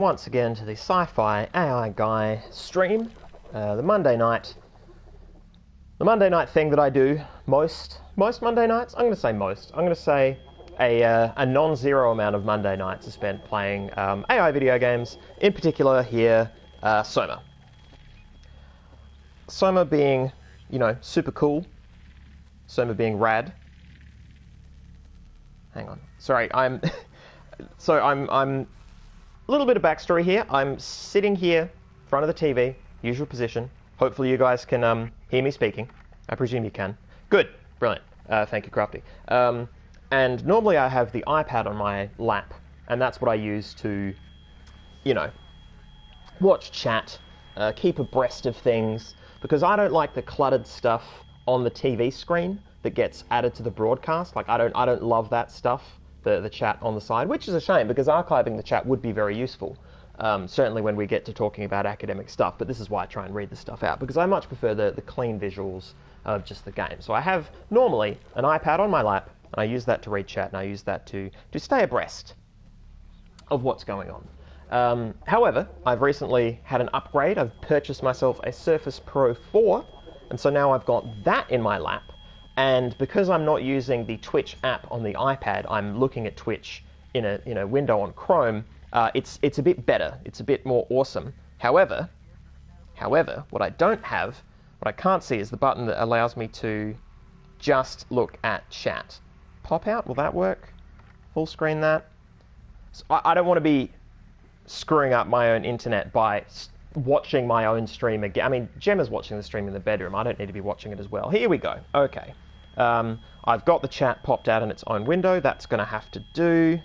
Once again to the SciFiAIguy stream, the Monday night thing that I do most Monday nights. I'm going to say most. I'm going to say a non-zero amount of Monday nights are spent playing AI video games. In particular, here SOMA. SOMA being, super cool. SOMA being rad. Hang on. Sorry, I'm a little bit of backstory here. I'm sitting here in front of the TV, usual position. Hopefully you guys can hear me speaking. I presume you can. Good. Brilliant. Thank you, Crafty. And normally I have the iPad on my lap, and that's what I use to, watch chat, keep abreast of things, because I don't like the cluttered stuff on the TV screen that gets added to the broadcast. Like, I don't love that stuff. The chat on the side, which is a shame because archiving the chat would be very useful, certainly when we get to talking about academic stuff, but this is why I try and read the stuff out, because I much prefer the clean visuals of just the game. So I have normally an iPad on my lap, and I use that to read chat, and I use that to stay abreast of what's going on. However, I've recently had an upgrade. I've purchased myself a Surface Pro 4, and so now I've got that in my lap. And because I'm not using the Twitch app on the iPad, I'm looking at Twitch in a window on Chrome. It's a bit better. It's a bit more awesome. However, what I can't see is the button that allows me to just look at chat. Pop out, will that work? Full screen that? So I don't want to be screwing up my own internet by watching my own stream again. I mean, Gemma's watching the stream in the bedroom. I don't need to be watching it as well. Here we go. Okay. I've got the chat popped out in its own window. That's going to have to do.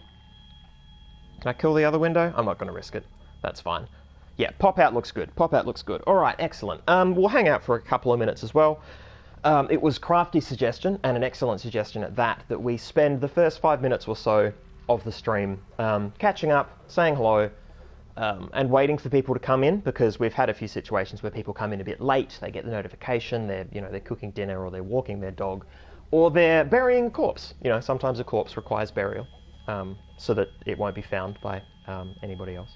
Can I kill the other window? I'm not going to risk it. That's fine. Yeah, pop out looks good. Pop out looks good. All right, excellent. We'll hang out for a couple of minutes as well. It was Crafty's suggestion, and an excellent suggestion at that we spend the first 5 minutes or so of the stream catching up, saying hello, and waiting for people to come in, because we've had a few situations where people come in a bit late. They get the notification, they're cooking dinner, or they're walking their dog, or they're burying a corpse. Sometimes a corpse requires burial, so that it won't be found by anybody else.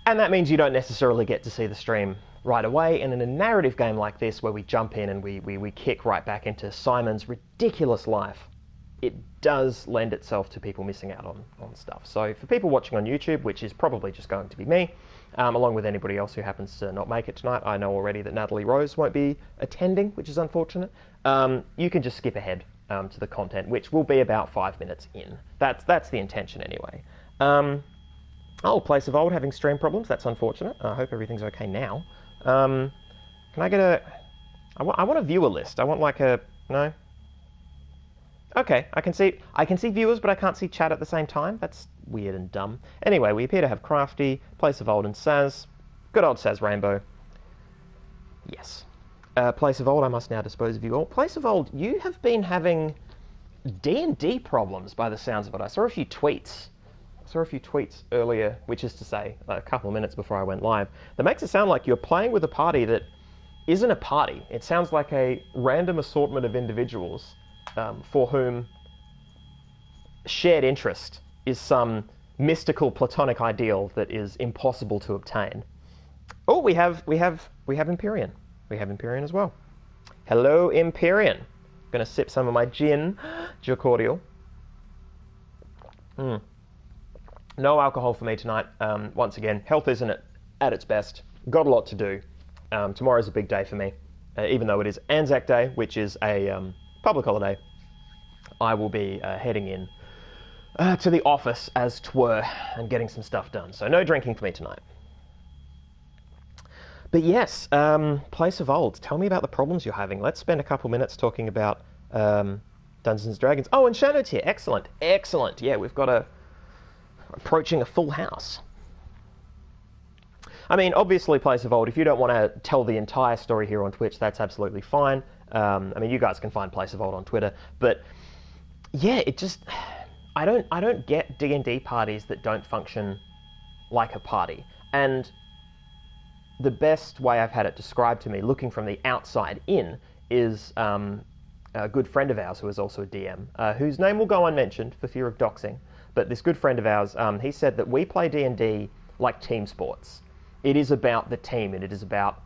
And that means you don't necessarily get to see the stream right away. And in a narrative game like this, where we jump in and we kick right back into Simon's ridiculous life, it does lend itself to people missing out on stuff. So for people watching on YouTube, which is probably just going to be me, along with anybody else who happens to not make it tonight, I know already that Natalie Rose won't be attending, which is unfortunate. You can just skip ahead to the content, which will be about 5 minutes in. That's the intention anyway. Place of Old having stream problems. That's unfortunate. I hope everything's okay now. Can I get I want a viewer list. I want like a... No? Okay, I can see viewers, but I can't see chat at the same time. That's weird and dumb. Anyway, we appear to have Crafty, Place of Old, and Saz. Good old Saz Rainbow. Yes. Place of Old, I must now dispose of you all. Place of Old, you have been having D&D problems by the sounds of it. I saw a few tweets earlier, which is to say, a couple of minutes before I went live, that makes it sound like you're playing with a party that isn't a party. It sounds like a random assortment of individuals for whom shared interest is some mystical platonic ideal that is impossible to obtain. Oh, we have Empyrean. We have Empyrean as well. Hello, Empyrean. Gonna sip some of my gin cordial. No alcohol for me tonight. Once again, health isn't at its best. Got a lot to do. Tomorrow's a big day for me, even though it is Anzac Day, which is a public holiday. I will be heading in to the office, as 'twere, and getting some stuff done. So no drinking for me tonight. But yes, Place of Old. Tell me about the problems you're having. Let's spend a couple minutes talking about Dungeons and Dragons. Oh, and Shannon's here. Excellent, excellent. Yeah, we've got approaching a full house. I mean, obviously, Place of Old, if you don't want to tell the entire story here on Twitch, that's absolutely fine. I mean, you guys can find Place of Old on Twitter, but yeah, it just... I don't get D&D parties that don't function like a party. And the best way I've had it described to me, looking from the outside in, is a good friend of ours who is also a DM, whose name will go unmentioned for fear of doxing, but this good friend of ours, he said that we play D&D like team sports. It is about the team, and it is about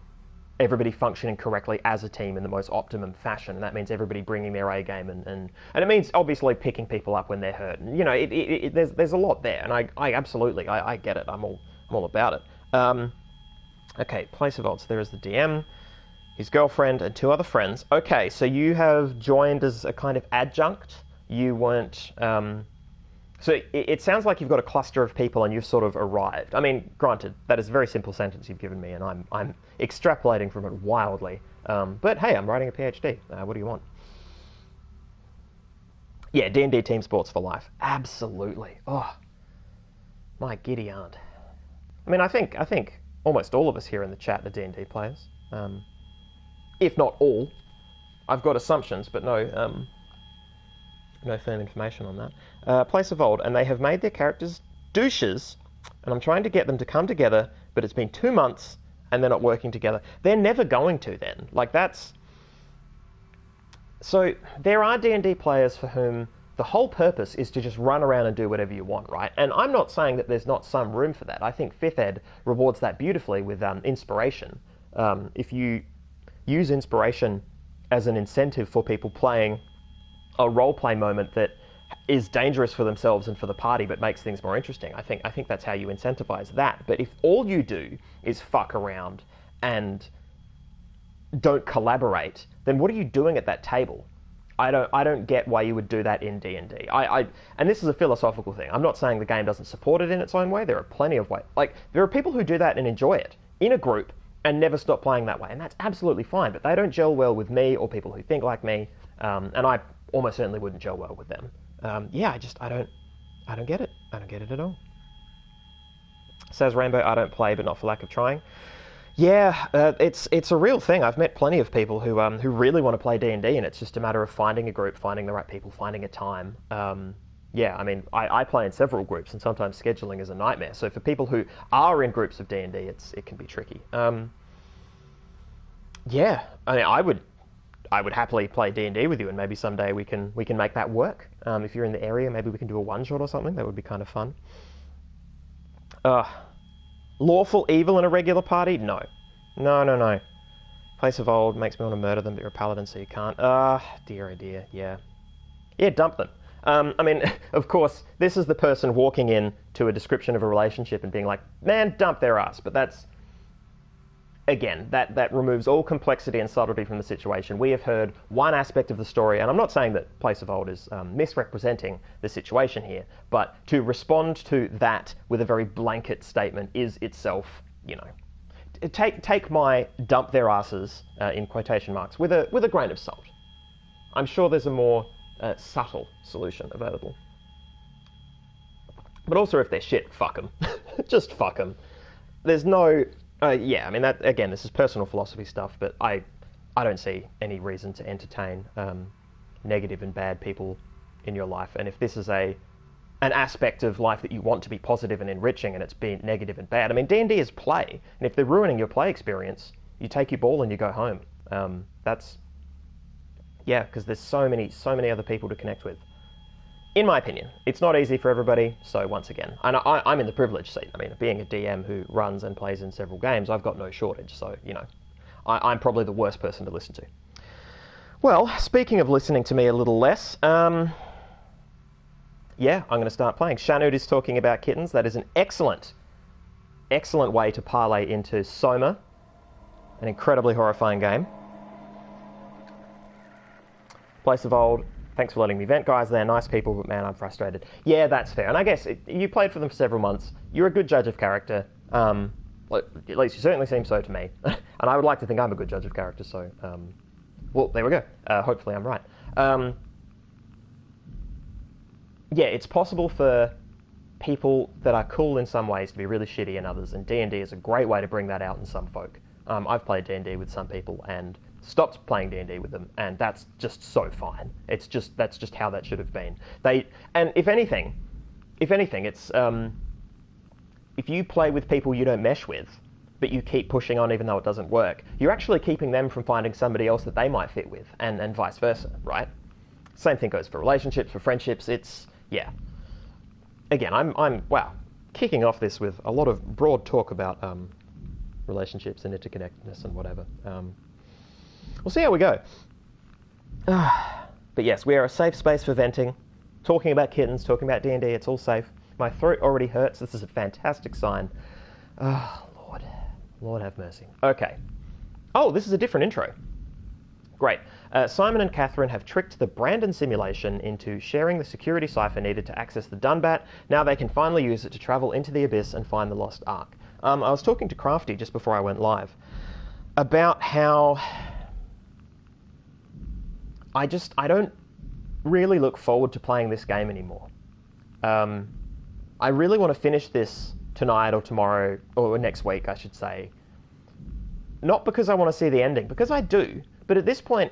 everybody functioning correctly as a team in the most optimum fashion. And that means everybody bringing their A game, and it means obviously picking people up when they're hurt. And, you know, there's a lot there, and I absolutely get it. I'm all about it. Okay, place of odds. There is the DM, his girlfriend, and 2 other friends. Okay, so you have joined as a kind of adjunct. You weren't. So it sounds like you've got a cluster of people and you've sort of arrived. I mean, granted, that is a very simple sentence you've given me, and I'm extrapolating from it wildly. But hey, I'm writing a PhD. What do you want? Yeah, D&D team sports for life. Absolutely. Oh, my giddy aunt. I mean, I think almost all of us here in the chat are D&D players. If not all. I've got assumptions, but no firm information on that. Place of old, and they have made their characters douches, and I'm trying to get them to come together, but it's been 2 months, and they're not working together. They're never going to then. Like, that's... So, there are D&D players for whom the whole purpose is to just run around and do whatever you want, right? And I'm not saying that there's not some room for that. I think 5th Ed rewards that beautifully with inspiration. If you use inspiration as an incentive for people playing a role-play moment that is dangerous for themselves and for the party but makes things more interesting, I think that's how you incentivize that. But if all you do is fuck around and don't collaborate, then what are you doing at that table? I don't get why you would do that in D&D. And this is a philosophical thing. I'm not saying the game doesn't support it in its own way. There are plenty of ways. Like, there are people who do that and enjoy it in a group and never stop playing that way, and that's absolutely fine, but they don't gel well with me or people who think like me, and I almost certainly wouldn't gel well with them. Yeah, I don't get it. I don't get it at all. Says Rainbow, I don't play, but not for lack of trying. Yeah, it's a real thing. I've met plenty of people who really want to play D&D, and it's just a matter of finding a group, finding the right people, finding a time. Yeah, I mean, I play in several groups, and sometimes scheduling is a nightmare. So for people who are in groups of D&D, it can be tricky. Yeah, I mean, I would happily play D&D with you, and maybe someday we can make that work. If you're in the area, maybe we can do a one-shot or something. That would be kind of fun. Lawful evil in a regular party? No. No. Place of old makes me want to murder them, but you're a paladin, so you can't. Dear, oh dear, yeah. Yeah, dump them. I mean, of course, this is the person walking in to a description of a relationship and being like, man, dump their ass. But that's, again, that removes all complexity and subtlety from the situation. We have heard one aspect of the story, and I'm not saying that Place of Old is misrepresenting the situation here, but to respond to that with a very blanket statement is itself, you know, take my dump their asses, in quotation marks, with a grain of salt. I'm sure there's a more subtle solution available. But also, if they're shit, fuck them. Just fuck them. There's no... yeah, I mean, that again, this is personal philosophy stuff, but I don't see any reason to entertain negative and bad people in your life. And if this is an aspect of life that you want to be positive and enriching, and it's been negative and bad, I mean, D&D is play, and if they're ruining your play experience, you take your ball and you go home. That's... Yeah, because there's so many other people to connect with. In my opinion, it's not easy for everybody, so once again, and I'm in the privileged seat. I mean, being a DM who runs and plays in several games, I've got no shortage, so, you know, I'm probably the worst person to listen to. Well, speaking of listening to me a little less, yeah, I'm going to start playing. Shanud is talking about kittens. That is an excellent way to parlay into SOMA, an incredibly horrifying game. Place of Old, thanks for letting me vent, guys. They're nice people, but man, I'm frustrated. Yeah, that's fair. And I guess you played for them for several months. You're a good judge of character. At least you certainly seem so to me. And I would like to think I'm a good judge of character, so... well, there we go. Hopefully I'm right. Yeah, it's possible for people that are cool in some ways to be really shitty in others, and D&D is a great way to bring that out in some folk. I've played D&D with some people, and... stopped playing D&D with them, and that's just so fine. That's just how that should have been. And if anything, it's if you play with people you don't mesh with, but you keep pushing on even though it doesn't work, you're actually keeping them from finding somebody else that they might fit with, and vice versa, right? Same thing goes for relationships, for friendships. It's, yeah. again, I'm wow, kicking off this with a lot of broad talk about relationships and interconnectedness and whatever. We'll see how we go. But yes, we are a safe space for venting, talking about kittens, talking about D&D. It's all safe. My throat already hurts. This is a fantastic sign. Oh, Lord have mercy. Okay. Oh, this is a different intro. Great. Simon and Catherine have tricked the Brandon simulation into sharing the security cipher needed to access the Dunbat. Now they can finally use it to travel into the abyss and find the lost Ark. I was talking to Crafty just before I went live about how I don't really look forward to playing this game anymore. I really want to finish this tonight or tomorrow, or next week, I should say. Not because I want to see the ending, because I do. But at this point,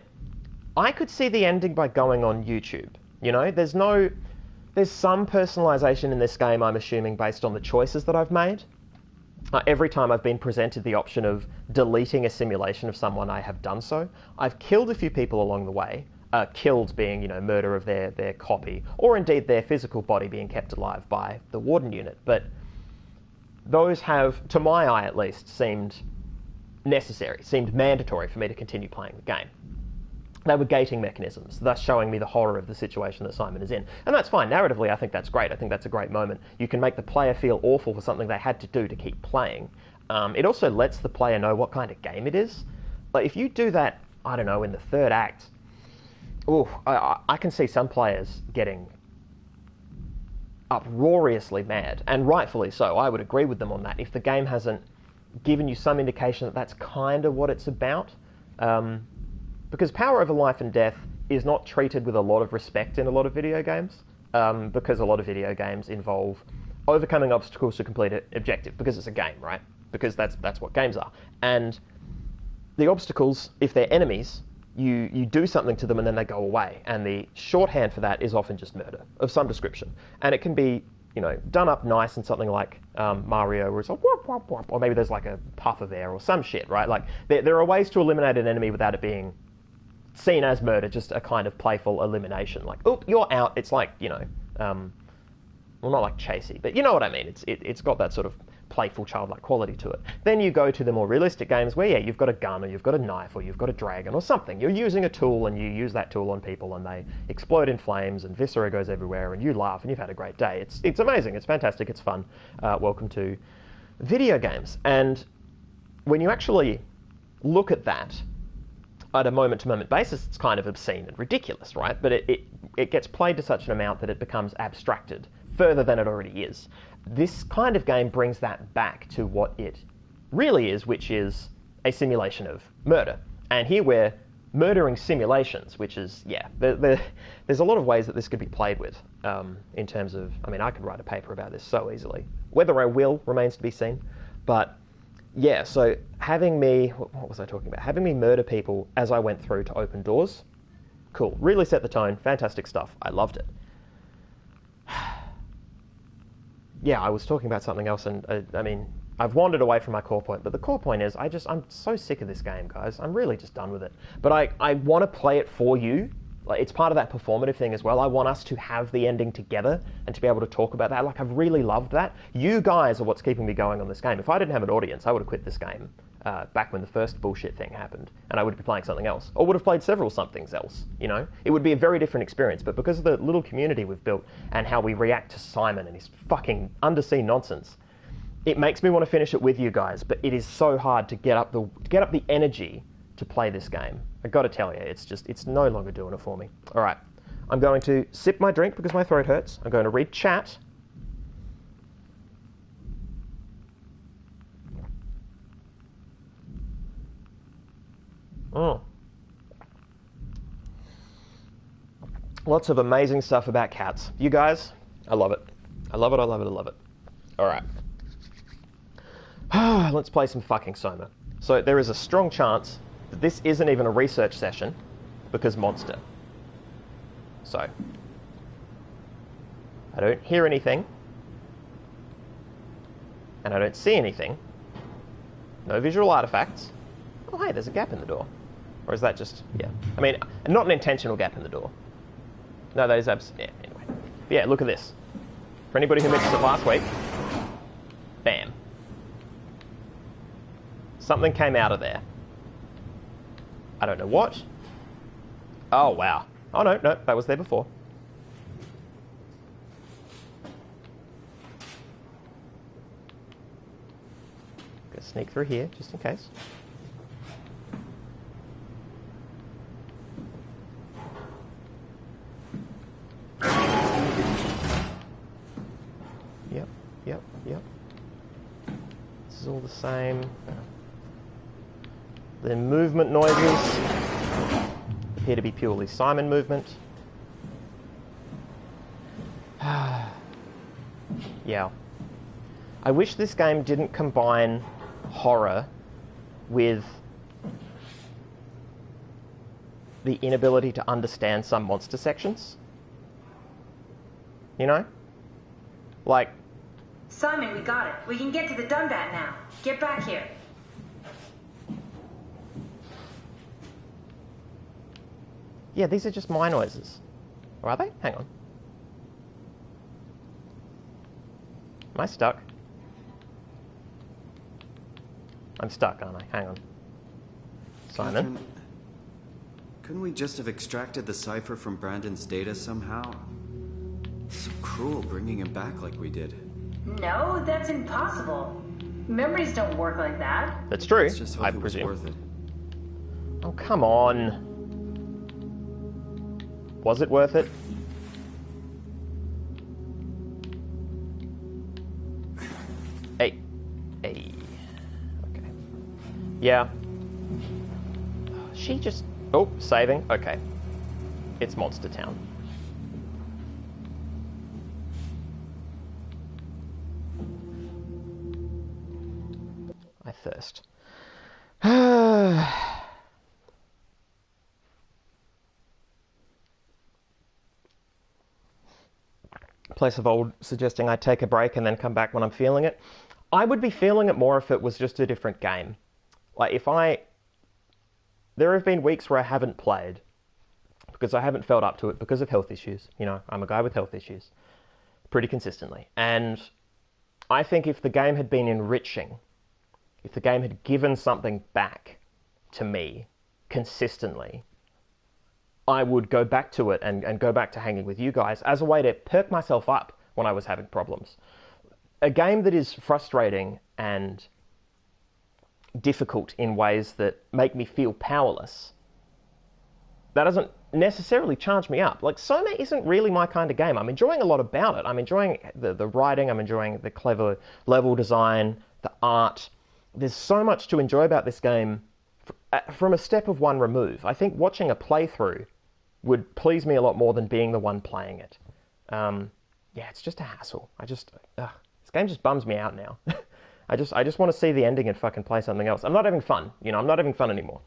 I could see the ending by going on YouTube. You know, there's some personalization in this game, I'm assuming, based on the choices that I've made. Every time I've been presented the option of deleting a simulation of someone, I have done so. I've killed a few people along the way. Killed being, you know, murder of their copy, or indeed their physical body being kept alive by the warden unit. But those have, to my eye at least, seemed necessary, seemed mandatory for me to continue playing the game. They were gating mechanisms, thus showing me the horror of the situation that Simon is in. And that's fine. Narratively, I think that's great. I think that's a great moment. You can make the player feel awful for something they had to do to keep playing. It also lets the player know what kind of game it is. Like, if you do that, I don't know, in the third act, I can see some players getting uproariously mad, and rightfully so. I would agree with them on that if the game hasn't given you some indication that that's kind of what it's about. Because power over life and death is not treated with a lot of respect in a lot of video games, because a lot of video games involve overcoming obstacles to complete an objective, because it's a game, right? Because that's what games are. And the obstacles, if they're enemies, you do something to them and then they go away. And the shorthand for that is often just murder of some description. And it can be, you know, done up nice in something like Mario, where it's like whoop, whoop, whoop, or maybe there's like a puff of air or some shit, right? Like there are ways to eliminate an enemy without it being seen as murder, just a kind of playful elimination. Like, oop, you're out. It's like, you know, well, not like chasey, but you know what I mean. It's got that sort of playful, childlike quality to it. Then you go to the more realistic games where, yeah, you've got a gun, or you've got a knife, or you've got a dragon, or something. You're using a tool, and you use that tool on people, and they explode in flames, and viscera goes everywhere, and you laugh, and you've had a great day. It's amazing. It's fantastic. It's fun. Welcome to video games. And when you actually look at that at a moment-to-moment basis, it's kind of obscene and ridiculous, right? But it gets played to such an amount that it becomes abstracted further than it already is. This kind of game brings that back to what it really is, which is a simulation of murder. And here we're murdering simulations, which is, yeah, there's a lot of ways that this could be played with in terms of, I mean, I could write a paper about this so easily. Whether I will remains to be seen. But yeah, so having me, what was I talking about? Having me murder people as I went through to open doors, cool. Really set the tone, fantastic stuff. I loved it. Yeah, I was talking about something else, and I mean, I've wandered away from my core point, but the core point is I'm so sick of this game, guys. I'm really just done with it. But I want to play it for you. Like, it's part of that performative thing as well. I want us to have the ending together and to be able to talk about that. Like, I've really loved that. You guys are what's keeping me going on this game. If I didn't have an audience, I would have quit this game back when the first bullshit thing happened, and I would be playing something else, or would have played several somethings else, you know? It would be a very different experience, but because of the little community we've built and how we react to Simon and his fucking undersea nonsense, it makes me want to finish it with you guys, but it is so hard to get up the energy to play this game. I've got to tell you, it's no longer doing it for me. All right, I'm going to sip my drink because my throat hurts. I'm going to read chat. Lots of amazing stuff about cats. You guys, I love it. I love it, I love it, I love it. All right. Let's play some fucking SOMA. So there is a strong chance that this isn't even a research session because monster. So I don't hear anything, and I don't see anything. No visual artifacts. Oh, hey, there's a gap in the door. Or is that just, yeah. I mean, not an intentional gap in the door. No, that is yeah, anyway. Yeah, look at this. For anybody who missed it last week, bam. Something came out of there. I don't know what. Oh, wow. Oh, no, that was there before. Gonna sneak through here, just in case. Yep. This is all the same. The movement noises appear to be purely Simon movement. Yeah. I wish this game didn't combine horror with the inability to understand some monster sections. You know? Like... Simon, we got it. We can get to the Dunbat now. Get back here. Yeah, these are just my noises. Or are they? Hang on. Am I stuck? I'm stuck, aren't I? Hang on. Simon? Catherine, couldn't we just have extracted the cipher from Brandon's data somehow? So cruel bringing him back like we did. No, that's impossible. Memories don't work like that. That's true, Let's just hope I it was presume. worth it. Oh, come on. Was it worth it? Hey. Okay. Yeah. She just... Oh, saving. Okay. It's Monster Town. I thirst. Place of old suggesting I take a break and then come back when I'm feeling it. I would be feeling it more if it was just a different game. Like if there have been weeks where I haven't played because I haven't felt up to it because of health issues. You know, I'm a guy with health issues pretty consistently. And I think if the game had been enriching, if the game had given something back to me consistently, I would go back to it and go back to hanging with you guys as a way to perk myself up when I was having problems. A game that is frustrating and difficult in ways that make me feel powerless, that doesn't necessarily charge me up. Like, SOMA isn't really my kind of game. I'm enjoying a lot about it. I'm enjoying the writing, I'm enjoying the clever level design, the art. There's so much to enjoy about this game from a step of one remove. I think watching a playthrough would please me a lot more than being the one playing it. Yeah, it's just a hassle. This game just bums me out now. I just want to see the ending and fucking play something else. I'm not having fun. You know, I'm not having fun anymore.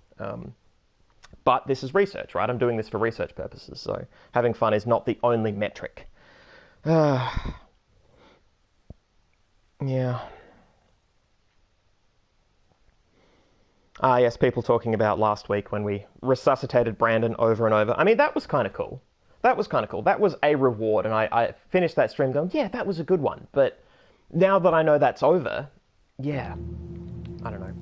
But this is research, right? I'm doing this for research purposes, so having fun is not the only metric. Yeah. Yes, people talking about last week when we resuscitated Brandon over and over. I mean, that was kind of cool. That was a reward, and I finished that stream going, yeah, that was a good one. But now that I know that's over, yeah, I don't know.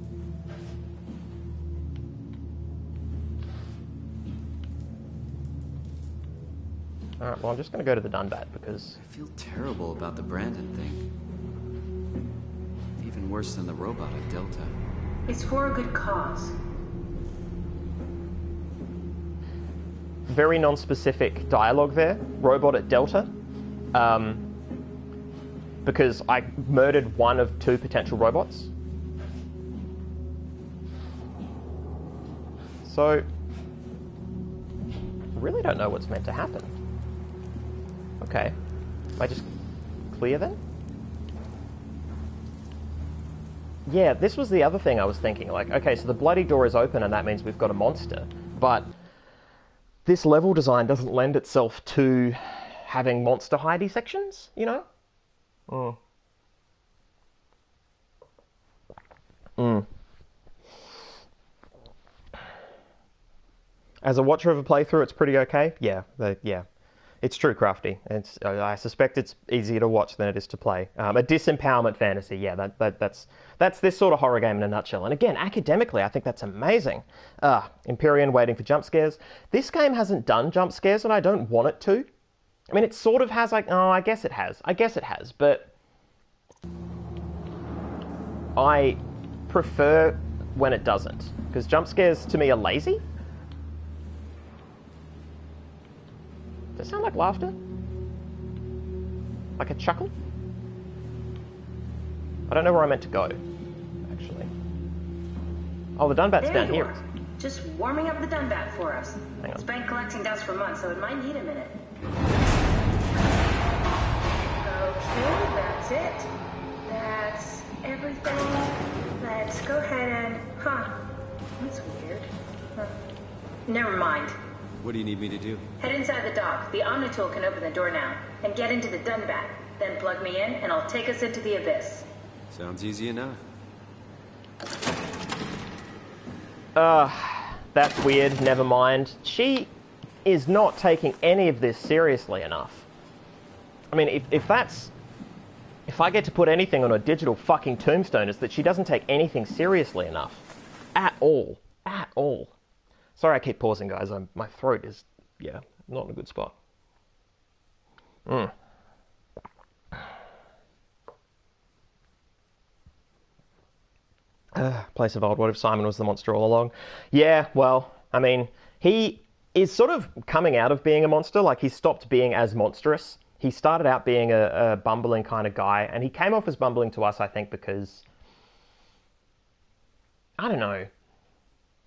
Alright, well, I'm just going to go to the Dunbat because... I feel terrible about the Brandon thing. Even worse than the robot at Delta. It's for a good cause. Very non-specific dialogue there. Robot at Delta. Because I murdered one of two potential robots. So... I really don't know what's meant to happen. Okay. Am I just clear then? Yeah, this was the other thing I was thinking. Like, okay, so the bloody door is open and that means we've got a monster. But this level design doesn't lend itself to having monster hidey sections, you know? As a watcher of a playthrough, it's pretty okay. Yeah. It's true, Crafty. I suspect it's easier to watch than it is to play. A disempowerment fantasy, yeah, that's this sort of horror game in a nutshell. And again, academically, I think that's amazing. Empyrean waiting for jump scares. This game hasn't done jump scares, and I don't want it to. I mean, it sort of has, like, oh, I guess it has. I guess it has, but I prefer when it doesn't, because jump scares to me are lazy. Does it sound like laughter? Like a chuckle? I don't know where I meant to go, actually. Oh, the Dunbat's There down you here. are. Just warming up the Dunbat for us. Hang on. It's been collecting dust for months, so it might need a minute. Okay, that's it. That's everything. Let's go ahead and... That's weird. Never mind. What do you need me to do? Head inside the dock. The Omnitool can open the door now. And get into the Dunbat. Then plug me in, and I'll take us into the Abyss. Sounds easy enough. That's weird, never mind. She is not taking any of this seriously enough. I mean, if I get to put anything on a digital fucking tombstone, it's that she doesn't take anything seriously enough. At all. At all. Sorry I keep pausing, guys. My throat is, yeah, not in a good spot. Place of old. What if Simon was the monster all along? Yeah, well, I mean, he is sort of coming out of being a monster. Like, he stopped being as monstrous. He started out being a bumbling kind of guy, and he came off as bumbling to us, I think, because... I don't know.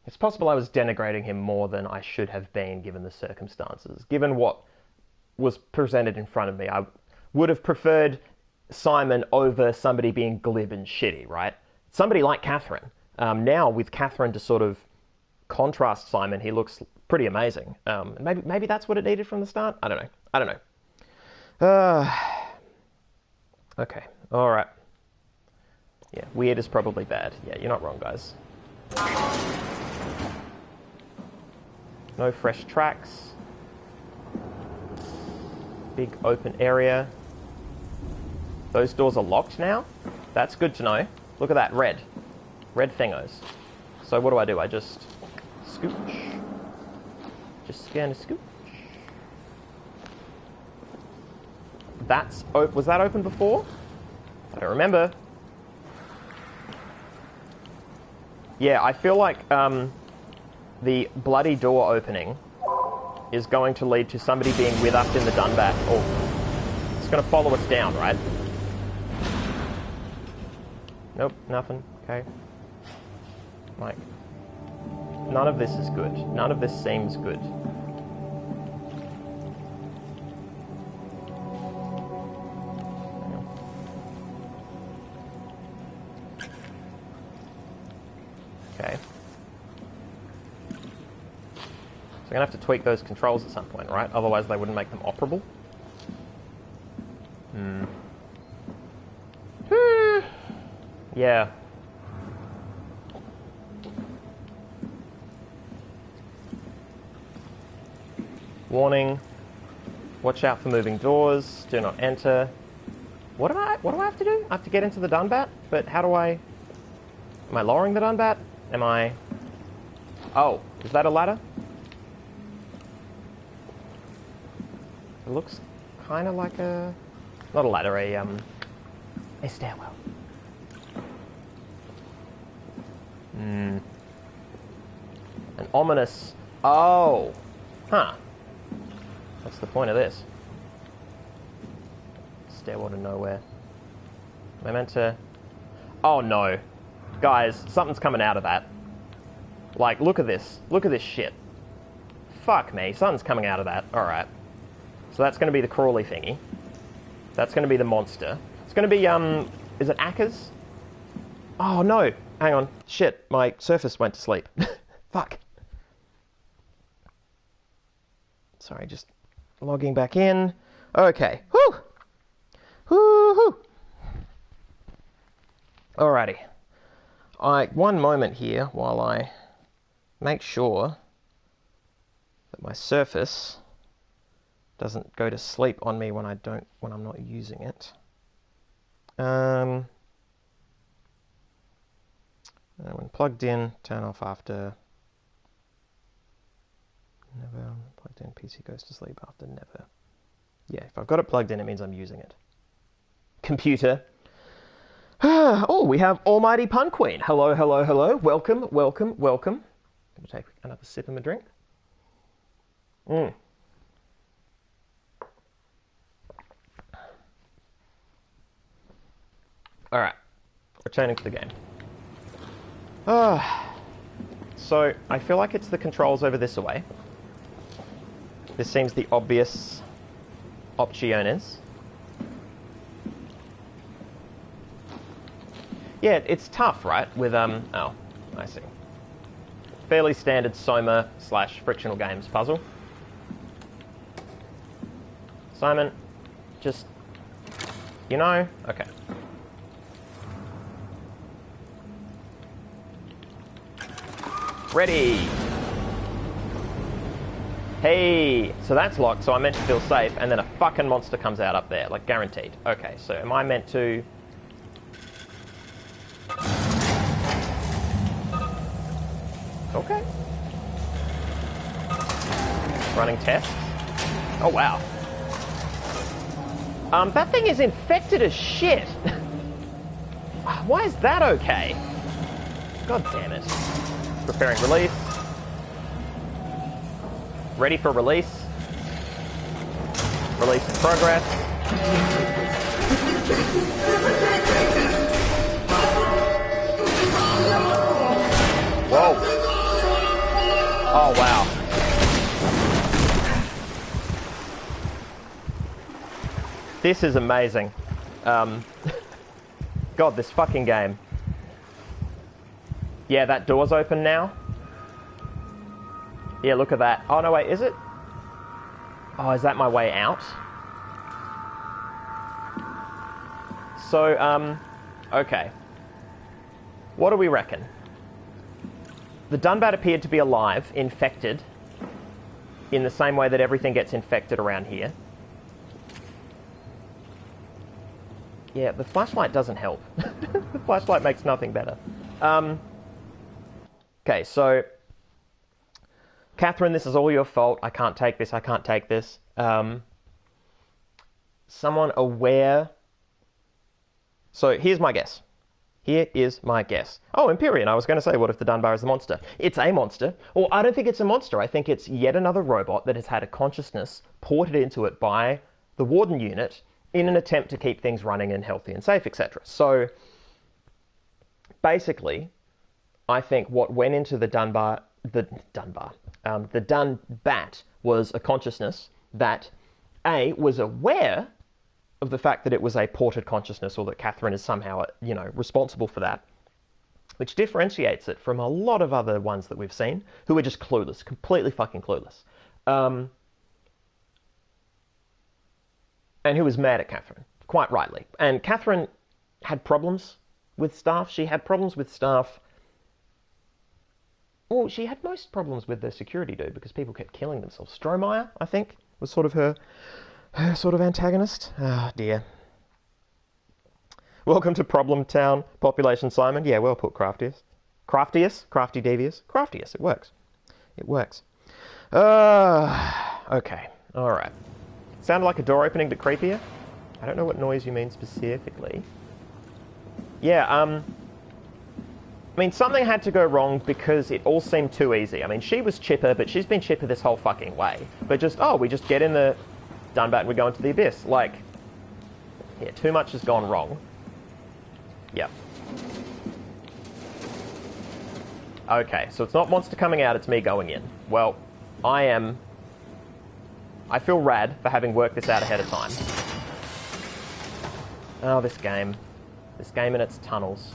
It's possible I was denigrating him more than I should have been, given the circumstances. Given what was presented in front of me, I would have preferred Simon over somebody being glib and shitty, right? Somebody like Catherine. Now, with Catherine to sort of contrast Simon, he looks pretty amazing. Maybe that's what it needed from the start? I don't know. Okay, alright. Yeah, weird is probably bad. Yeah, you're not wrong, guys. No fresh tracks. Big open area. Those doors are locked now? That's good to know. Look at that, red. Red thingos. So what do? I just scooch. Just scan a scooch. Was that open before? I don't remember. Yeah, I feel like the bloody door opening is going to lead to somebody being with us in the Dunbat. Oh, it's going to follow us down, right? Nope, nothing. Okay. Like, none of this is good. None of this seems good. Okay. So I'm going to have to tweak those controls at some point, right? Otherwise they wouldn't make them operable. Yeah. Warning. Watch out for moving doors. Do not enter. What do I have to do? I have to get into the Dunbat? But how do I... Am I lowering the Dunbat? Am I... Oh, is that a ladder? It looks kind of like a... Not a ladder, a stairwell. An ominous... Oh! Huh. What's the point of this? Stairwell to nowhere. Am I meant to... Oh no. Guys, something's coming out of that. Like, look at this. Look at this shit. Fuck me. Something's coming out of that. Alright. So that's going to be the crawly thingy. That's going to be the monster. It's going to be, is it Acca's? Oh no. Hang on. Shit. My Surface went to sleep. Fuck. Sorry, just logging back in. Okay. Whew. Woo-hoo. Alrighty. One moment here while I make sure that my Surface doesn't go to sleep on me when I'm not using it. When plugged in, turn off after. Never plugged in. PC goes to sleep after never. Yeah, if I've got it plugged in, it means I'm using it. Computer. Oh, we have Almighty Pun Queen. Hello, hello, hello. Welcome, welcome, welcome. I'm going to take another sip of my drink. Alright, returning to the game. So, I feel like it's the controls over this way. This seems the obvious opciones. Yeah, it's tough, right? With, oh, I see. Fairly standard SOMA / frictional games puzzle. Simon, just, you know, okay. Ready. Hey, so that's locked, so I'm meant to feel safe, and then a fucking monster comes out up there, like guaranteed. Okay, so am I meant to... Okay. Running tests. Oh, wow. That thing is infected as shit. Why is that okay? God damn it. Preparing release. Ready for release. Release in progress. Whoa. Oh, wow. This is amazing. God, this fucking game. Yeah, that door's open now. Yeah, look at that. Oh, no, wait, is it? Oh, is that my way out? So, okay. What do we reckon? The Dunbat appeared to be alive, infected, in the same way that everything gets infected around here. Yeah, the flashlight doesn't help. The flashlight makes nothing better. Okay, so... Catherine, this is all your fault. I can't take this, I can't take this. Someone aware... So, here's my guess. Here is my guess. Oh, Empyrean, I was going to say, what if the Dunbar is a monster? It's a monster. Or I don't think it's a monster. I think it's yet another robot that has had a consciousness ported into it by the Warden unit in an attempt to keep things running and healthy and safe, etc. So, basically, I think what went into the Dunbat was a consciousness that, A, was aware of the fact that it was a ported consciousness, or that Catherine is somehow, you know, responsible for that, which differentiates it from a lot of other ones that we've seen, who are just clueless, completely fucking clueless. And who was mad at Catherine, quite rightly. And Catherine had problems with staff. She had problems with staff. Well, she had most problems with the security dude because people kept killing themselves. Strohmeyer, I think, was sort of her sort of antagonist. Ah, dear. Welcome to Problem Town, Population Simon. Yeah, well put, Craftius. Craftius? Crafty Devious? Craftius, it works. It works. Okay, alright. Sounded like a door opening, but creepier. I don't know what noise you mean specifically. Yeah, I mean, something had to go wrong because it all seemed too easy. I mean, she was chipper, but she's been chipper this whole fucking way. But just, oh, we just get in the Dunbat and we go into the abyss. Like, yeah, too much has gone wrong. Yep. Okay, so it's not monster coming out, it's me going in. Well, I feel rad for having worked this out ahead of time. Oh, this game. This game and its tunnels.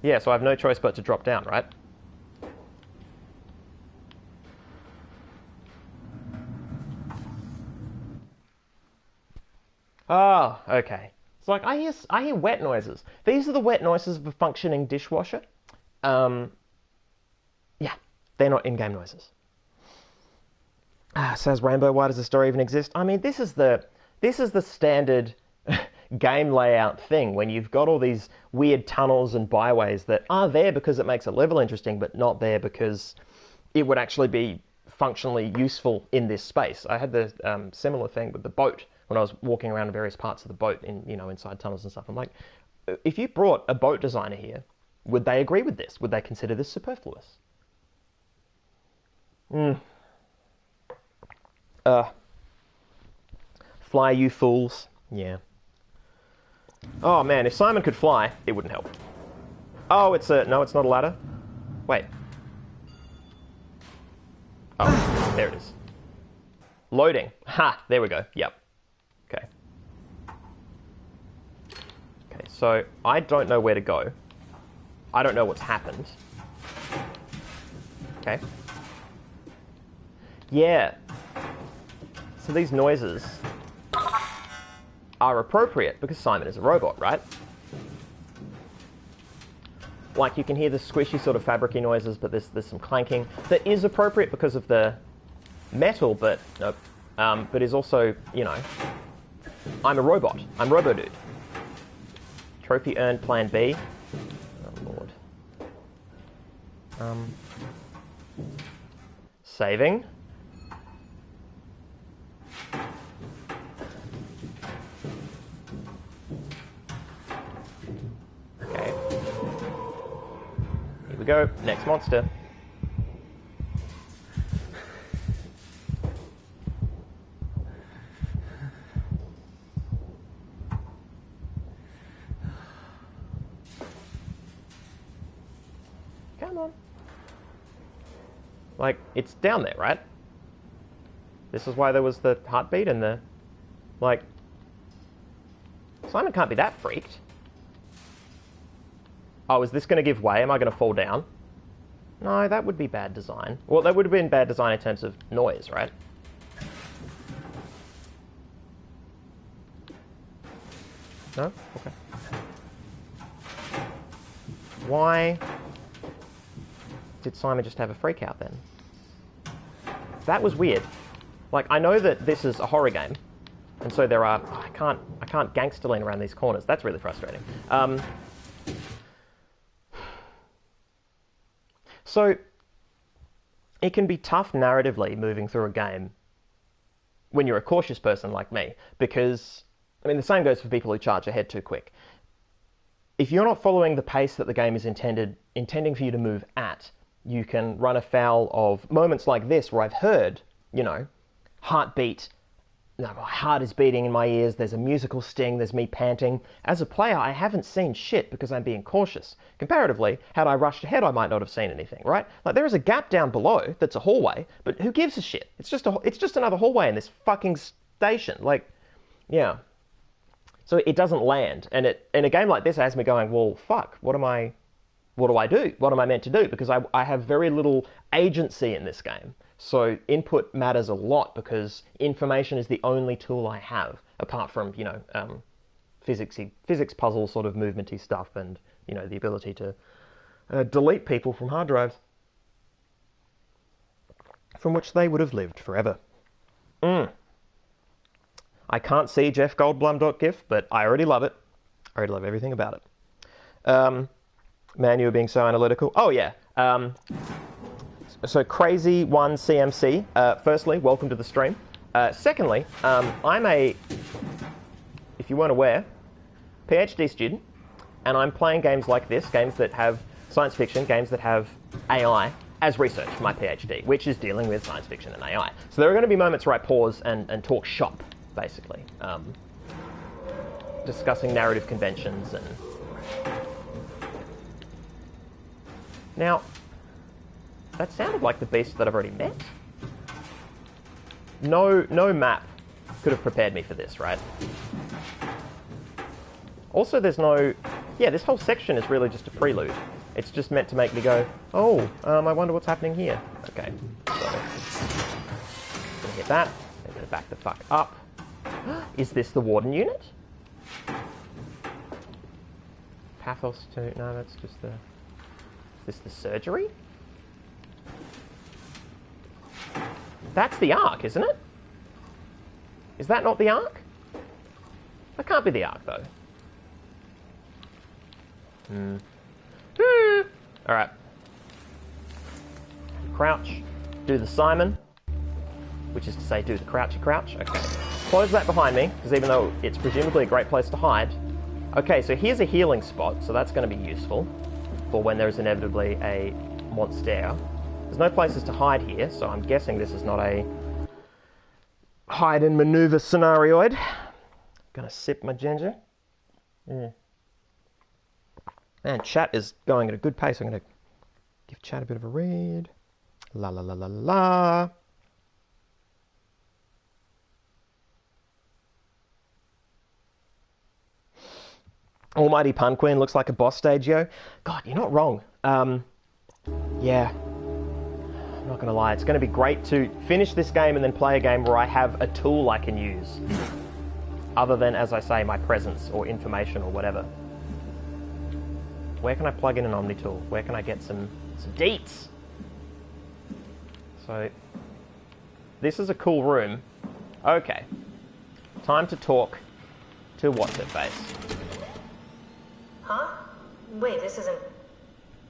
Yeah, so I have no choice but to drop down, right? Oh, okay. It's like, I hear wet noises. These are the wet noises of a functioning dishwasher. Yeah, they're not in-game noises. Says Rainbow, why does the story even exist? I mean, this is the standard game layout thing when you've got all these weird tunnels and byways that are there because it makes a level interesting, but not there because it would actually be functionally useful in this space. I had the similar thing with the boat when I was walking around in various parts of the boat in, inside tunnels and stuff. I'm like, if you brought a boat designer here, would they agree with this? Would they consider this superfluous? Fly, you fools. Yeah. Oh man, if Simon could fly, it wouldn't help. Oh, no, it's not a ladder. Wait. Oh, there it is. Loading. Ha, there we go. Yep. Okay. Okay, so I don't know where to go. I don't know what's happened. Okay. Yeah. So these noises are appropriate because Simon is a robot, right? Like you can hear the squishy sort of fabricy noises, but there's some clanking that is appropriate because of the metal, but nope. But is also, I'm a robot. I'm Robo-Dude. Trophy earned, plan B. Oh, Lord. Saving. Okay. Here we go. Next monster. Come on. Like, it's down there, right? This is why there was the heartbeat and the... Like... Simon can't be that freaked. Oh, is this going to give way? Am I going to fall down? No, that would be bad design. Well, that would have been bad design in terms of noise, right? No? Okay. Why did Simon just have a freak out then? That was weird. Like, I know that this is a horror game, and so there are... I can't gangster lean around these corners. That's really frustrating. So, it can be tough narratively moving through a game when you're a cautious person like me, because, I mean, the same goes for people who charge ahead too quick. If you're not following the pace that the game is intending for you to move at, you can run afoul of moments like this where I've heard, heartbeat, my heart is beating in my ears, there's a musical sting, there's me panting. As a player, I haven't seen shit because I'm being cautious. Comparatively, had I rushed ahead, I might not have seen anything, right? Like, there is a gap down below that's a hallway, but who gives a shit? It's just another hallway in this fucking station. Like, yeah. So it doesn't land, and in a game like this, it has me going, well, fuck, what do I do? What am I meant to do? Because I have very little agency in this game. So input matters a lot because information is the only tool I have, apart from, physics puzzle sort of movementy stuff and, the ability to delete people from hard drives from which they would have lived forever. I can't see Jeff Goldblum.gif, but I already love it. I already love everything about it. Man, you were being so analytical. Oh, yeah. So Crazy One CMC. Firstly, welcome to the stream. Secondly, I'm a, if you weren't aware, PhD student, and I'm playing games like this, games that have science fiction, games that have AI as research for my PhD, which is dealing with science fiction and AI. So there are going to be moments where I pause and talk shop, basically, discussing narrative conventions and... Now, that sounded like the beast that I've already met. No map could have prepared me for this, right? Also, there's no... Yeah, this whole section is really just a prelude. It's just meant to make me go, oh, I wonder what's happening here. Okay, so... I'm gonna hit that. I'm gonna back the fuck up. Is this the warden unit? Pathos 2, no, that's just the... Is this the surgery? That's the Ark, isn't it? Is that not the Ark? That can't be the Ark, though. Alright. Crouch. Do the Simon. Which is to say, do the crouchy crouch. Okay. Close that behind me, because even though it's presumably a great place to hide. Okay, so here's a healing spot, so that's going to be useful for when there's inevitably a monster. There's no places to hide here, so I'm guessing this is not a hide and maneuver scenarioid. Gonna sip my ginger. Man, chat is going at a good pace. I'm gonna give chat a bit of a read. La la la la la. Almighty Pun Queen looks like a boss stage, yo. God, you're not wrong. Yeah. I'm not gonna lie, it's gonna be great to finish this game and then play a game where I have a tool I can use. Other than, as I say, my presence or information or whatever. Where can I plug in an Omni tool? Where can I get some deets? So, this is a cool room. Okay. Time to talk to what's-her-face. Huh? Wait, this isn't...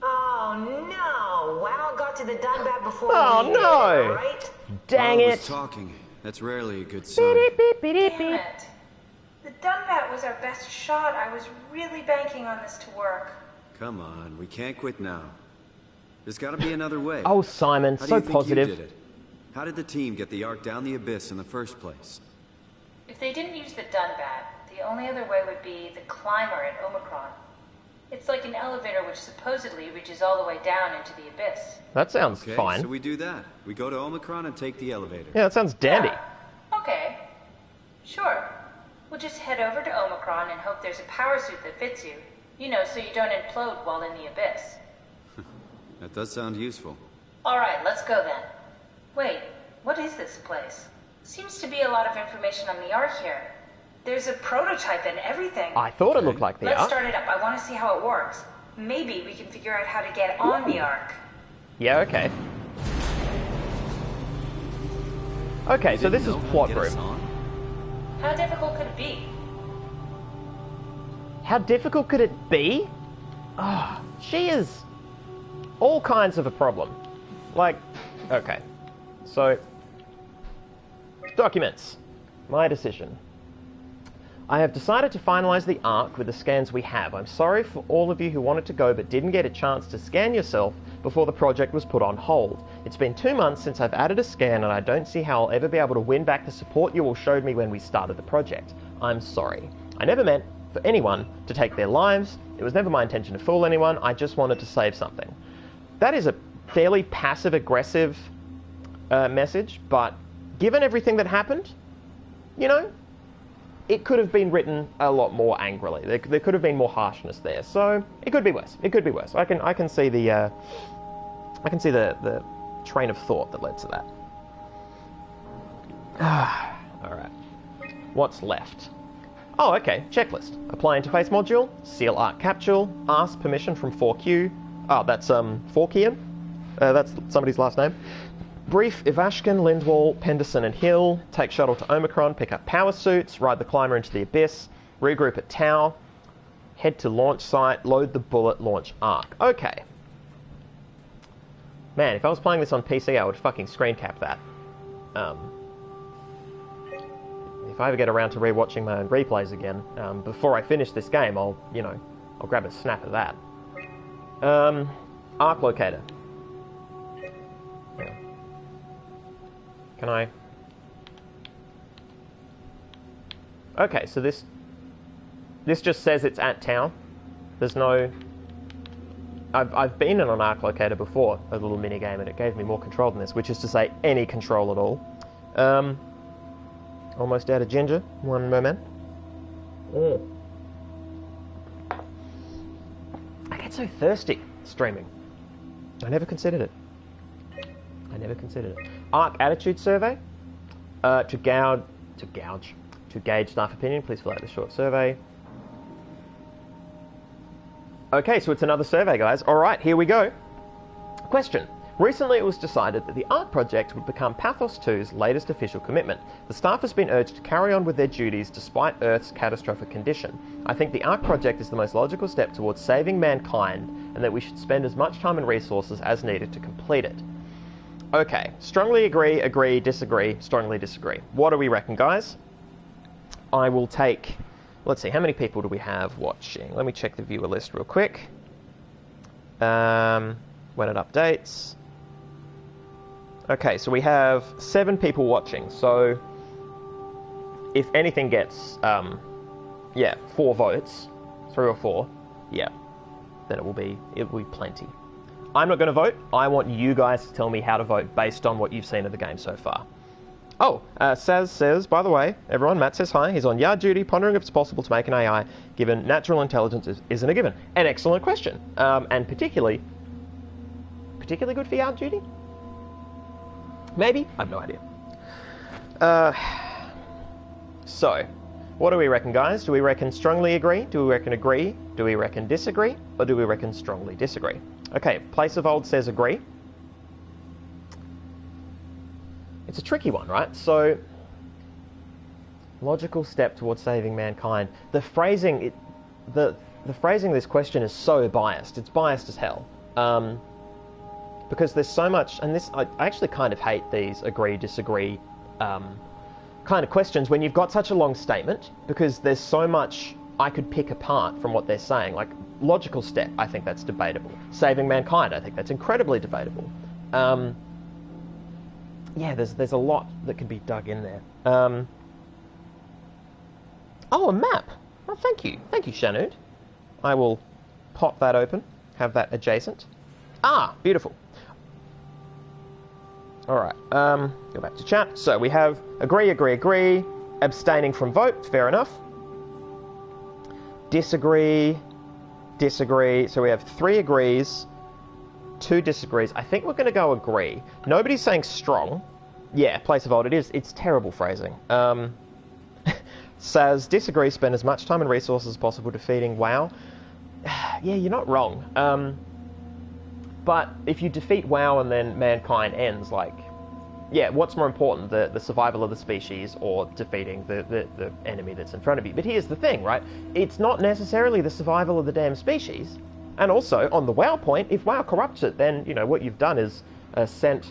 Oh, no! WoW got to the Dunbat before Oh, we no! did, right? Dang I it! was talking. That's rarely a good sign. Damn it. The Dunbat was our best shot. I was really banking on this to work. Come on, we can't quit now. There's got to be another way. Oh, Simon, How so do you positive. think you did it? How did the team get the Ark down the abyss in the first place? If they didn't use the Dunbat, the only other way would be the climber at Omicron. It's like an elevator which supposedly reaches all the way down into the abyss. That sounds Okay, fine. so we do that. We go to Omicron and take the elevator. Yeah, that sounds dandy. Yeah. Okay. Sure. We'll just head over to Omicron and hope there's a power suit that fits you. You know, so you don't implode while in the abyss. That does sound useful. Alright, let's go then. Wait, what is this place? Seems to be a lot of information on the Ark here. There's a prototype and everything. I thought it looked like the Let's Ark. start it up. I want to see how it works. Maybe we can figure out how to get on the Ark. Yeah, okay. Okay, so this is plot room. How difficult could it be? How difficult could it be? Ah, she is all kinds of a problem. Like, okay. So, documents. My decision. I have decided to finalize the Ark with the scans we have. I'm sorry for all of you who wanted to go but didn't get a chance to scan yourself before the project was put on hold. It's been 2 months since I've added a scan and I don't see how I'll ever be able to win back the support you all showed me when we started the project. I'm sorry. I never meant for anyone to take their lives. It was never my intention to fool anyone. I just wanted to save something. That is a fairly passive-aggressive message, but given everything that happened, you know, it could have been written a lot more angrily. There could have been more harshness there. So it could be worse. It could be worse. I can see the train of thought that led to that. All right. What's left? Oh, okay. Checklist. Apply interface module. Seal Ark capsule. Ask permission from 4Q. Oh, that's 4Kian. That's somebody's last name. Brief Ivashkin, Lindwall, Penderson and Hill, take shuttle to Omicron, pick up power suits, ride the climber into the abyss, regroup at Tau, head to launch site, load the bullet, launch Ark. Okay. Man, if I was playing this on PC, I would fucking screen cap that. If I ever get around to rewatching my own replays again, before I finish this game, I'll grab a snap of that. Ark locator. Yeah. Can I? Okay, so this just says it's at town. There's no... I've been in an Ark locator before, a little mini game, and it gave me more control than this, which is to say any control at all. Almost out of ginger. One moment. I get so thirsty streaming. I never considered it. To gauge staff opinion, please fill out this short survey. Okay, so it's another survey, guys. All right, here we go. Question. Recently it was decided that the ARC project would become Pathos 2's latest official commitment. The staff has been urged to carry on with their duties despite Earth's catastrophic condition. I think the ARC project is the most logical step towards saving mankind, and that we should spend as much time and resources as needed to complete it. Okay, strongly agree, agree, disagree, strongly disagree. What do we reckon, guys? I will take... Let's see, how many people do we have watching? Let me check the viewer list real quick. When it updates. Okay, so we have 7 people watching. So if anything gets, 4 votes, 3 or 4, yeah, then it will be plenty. I'm not going to vote. I want you guys to tell me how to vote based on what you've seen of the game so far. Oh, Saz says, by the way, everyone, Matt says hi. He's on yard duty, pondering if it's possible to make an AI given natural intelligence isn't a given. An excellent question, and particularly good for yard duty? Maybe? I have no idea. So, what do we reckon, guys? Do we reckon strongly agree? Do we reckon agree? Do we reckon disagree? Or do we reckon strongly disagree? Okay, Place of Old says agree. It's a tricky one, right? So, logical step towards saving mankind. The phrasing, the phrasing of this question is so biased. It's biased as hell. Because there's so much, and this, I actually kind of hate these agree, disagree kind of questions when you've got such a long statement, because there's so much I could pick apart from what they're saying. Like, logical step, I think that's debatable. Saving mankind, I think that's incredibly debatable. Yeah, there's a lot that can be dug in there. Oh, a map. Oh, thank you. Thank you, Shanud. I will pop that open, have that adjacent. Ah, beautiful. Alright, go back to chat. So we have agree, agree, agree, abstaining from vote, fair enough. Disagree, disagree. So we have 3 agrees, 2 disagrees. I think we're going to go agree. Nobody's saying strong. Yeah, Place of Old, it is. It's terrible phrasing. Says, disagree, spend as much time and resources as possible defeating WoW. Yeah, you're not wrong. But if you defeat WoW and then mankind ends, like, yeah, what's more important, the survival of the species or defeating the enemy that's in front of you? But here's the thing, right? It's not necessarily the survival of the damn species. And also, on the WoW point, if WoW corrupts it, then, you know, what you've done is sent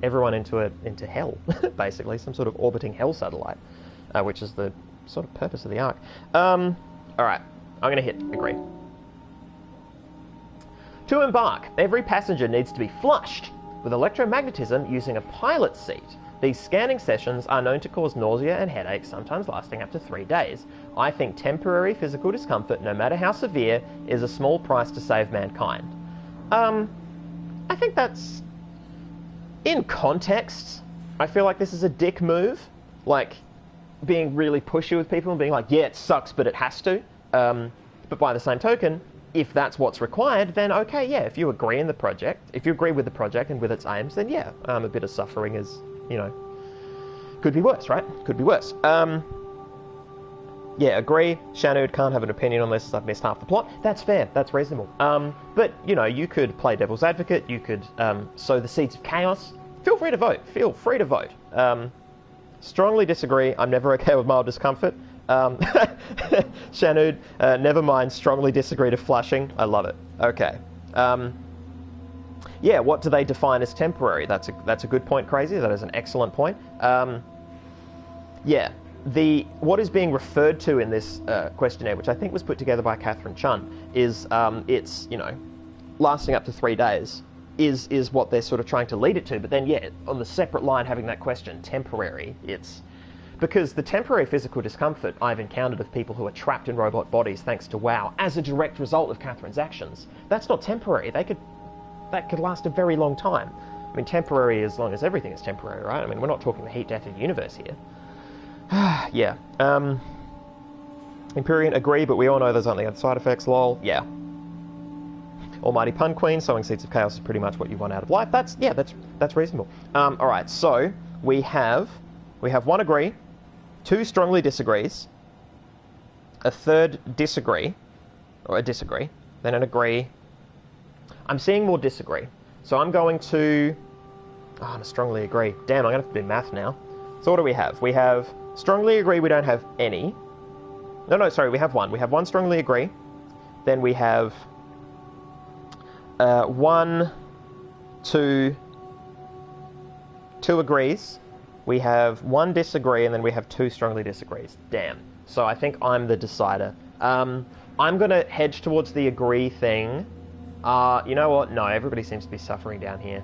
everyone into hell, basically, some sort of orbiting hell satellite, which is the sort of purpose of the Ark. Alright, I'm going to hit agree. To embark, every passenger needs to be flushed with electromagnetism using a pilot seat. These scanning sessions are known to cause nausea and headaches, sometimes lasting up to 3 days. I think temporary physical discomfort, no matter how severe, is a small price to save mankind. I think that's... In context, I feel like this is a dick move. Like, being really pushy with people and being like, yeah, it sucks, but it has to. But by the same token, if that's what's required, then okay, yeah, if you agree in the project, if you agree with the project and with its aims, then yeah, a bit of suffering is, you know, could be worse, right? Could be worse. Yeah, agree. Shanud can't have an opinion on this. I've missed half the plot. That's fair. That's reasonable. But, you know, you could play devil's advocate. You could sow the seeds of chaos. Feel free to vote. Feel free to vote. Strongly disagree. I'm never okay with mild discomfort. Shanud, never mind. Strongly disagree to flushing. I love it. Okay. Yeah, what do they define as temporary? That's a good point, Crazy. That is an excellent point. Yeah. What is being referred to in this questionnaire, which I think was put together by Catherine Chun, is it's, you know, lasting up to 3 days is what they're sort of trying to lead it to. But then, yeah, on the separate line having that question, temporary, it's... Because the temporary physical discomfort I've encountered of people who are trapped in robot bodies thanks to WoW as a direct result of Catherine's actions, that's not temporary. That could last a very long time. I mean, temporary as long as everything is temporary, right? I mean, we're not talking the heat death of the universe here. Yeah. Empyrean, agree, but we all know there's only other side effects, lol. Yeah. Almighty Pun Queen, sowing seeds of chaos is pretty much what you want out of life. That's reasonable. Alright, so we have 1 agree, 2 strongly disagrees, a third disagree, or a disagree, then an agree. I'm seeing more disagree. So I'm going to... Oh, I'm strongly agree. Damn, I'm going to have to do math now. So what do we have? We have strongly agree, we don't have any. No, sorry, we have one. We have 1 strongly agree. Then we have 1, 2 agrees. We have 1 disagree, and then we have 2 strongly disagrees. Damn. So I think I'm the decider. I'm going to hedge towards the agree thing. You know what? No, everybody seems to be suffering down here.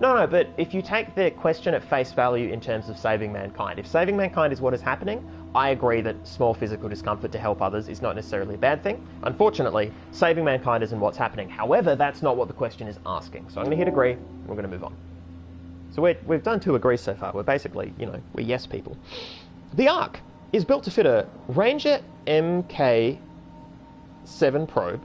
No, but if you take the question at face value in terms of saving mankind, if saving mankind is what is happening, I agree that small physical discomfort to help others is not necessarily a bad thing. Unfortunately, saving mankind isn't what's happening. However, that's not what the question is asking. So I'm going to hit agree, and we're going to move on. So we've done 2 agrees so far. We're basically, we're yes people. The Ark is built to fit a Ranger Mk7 probe,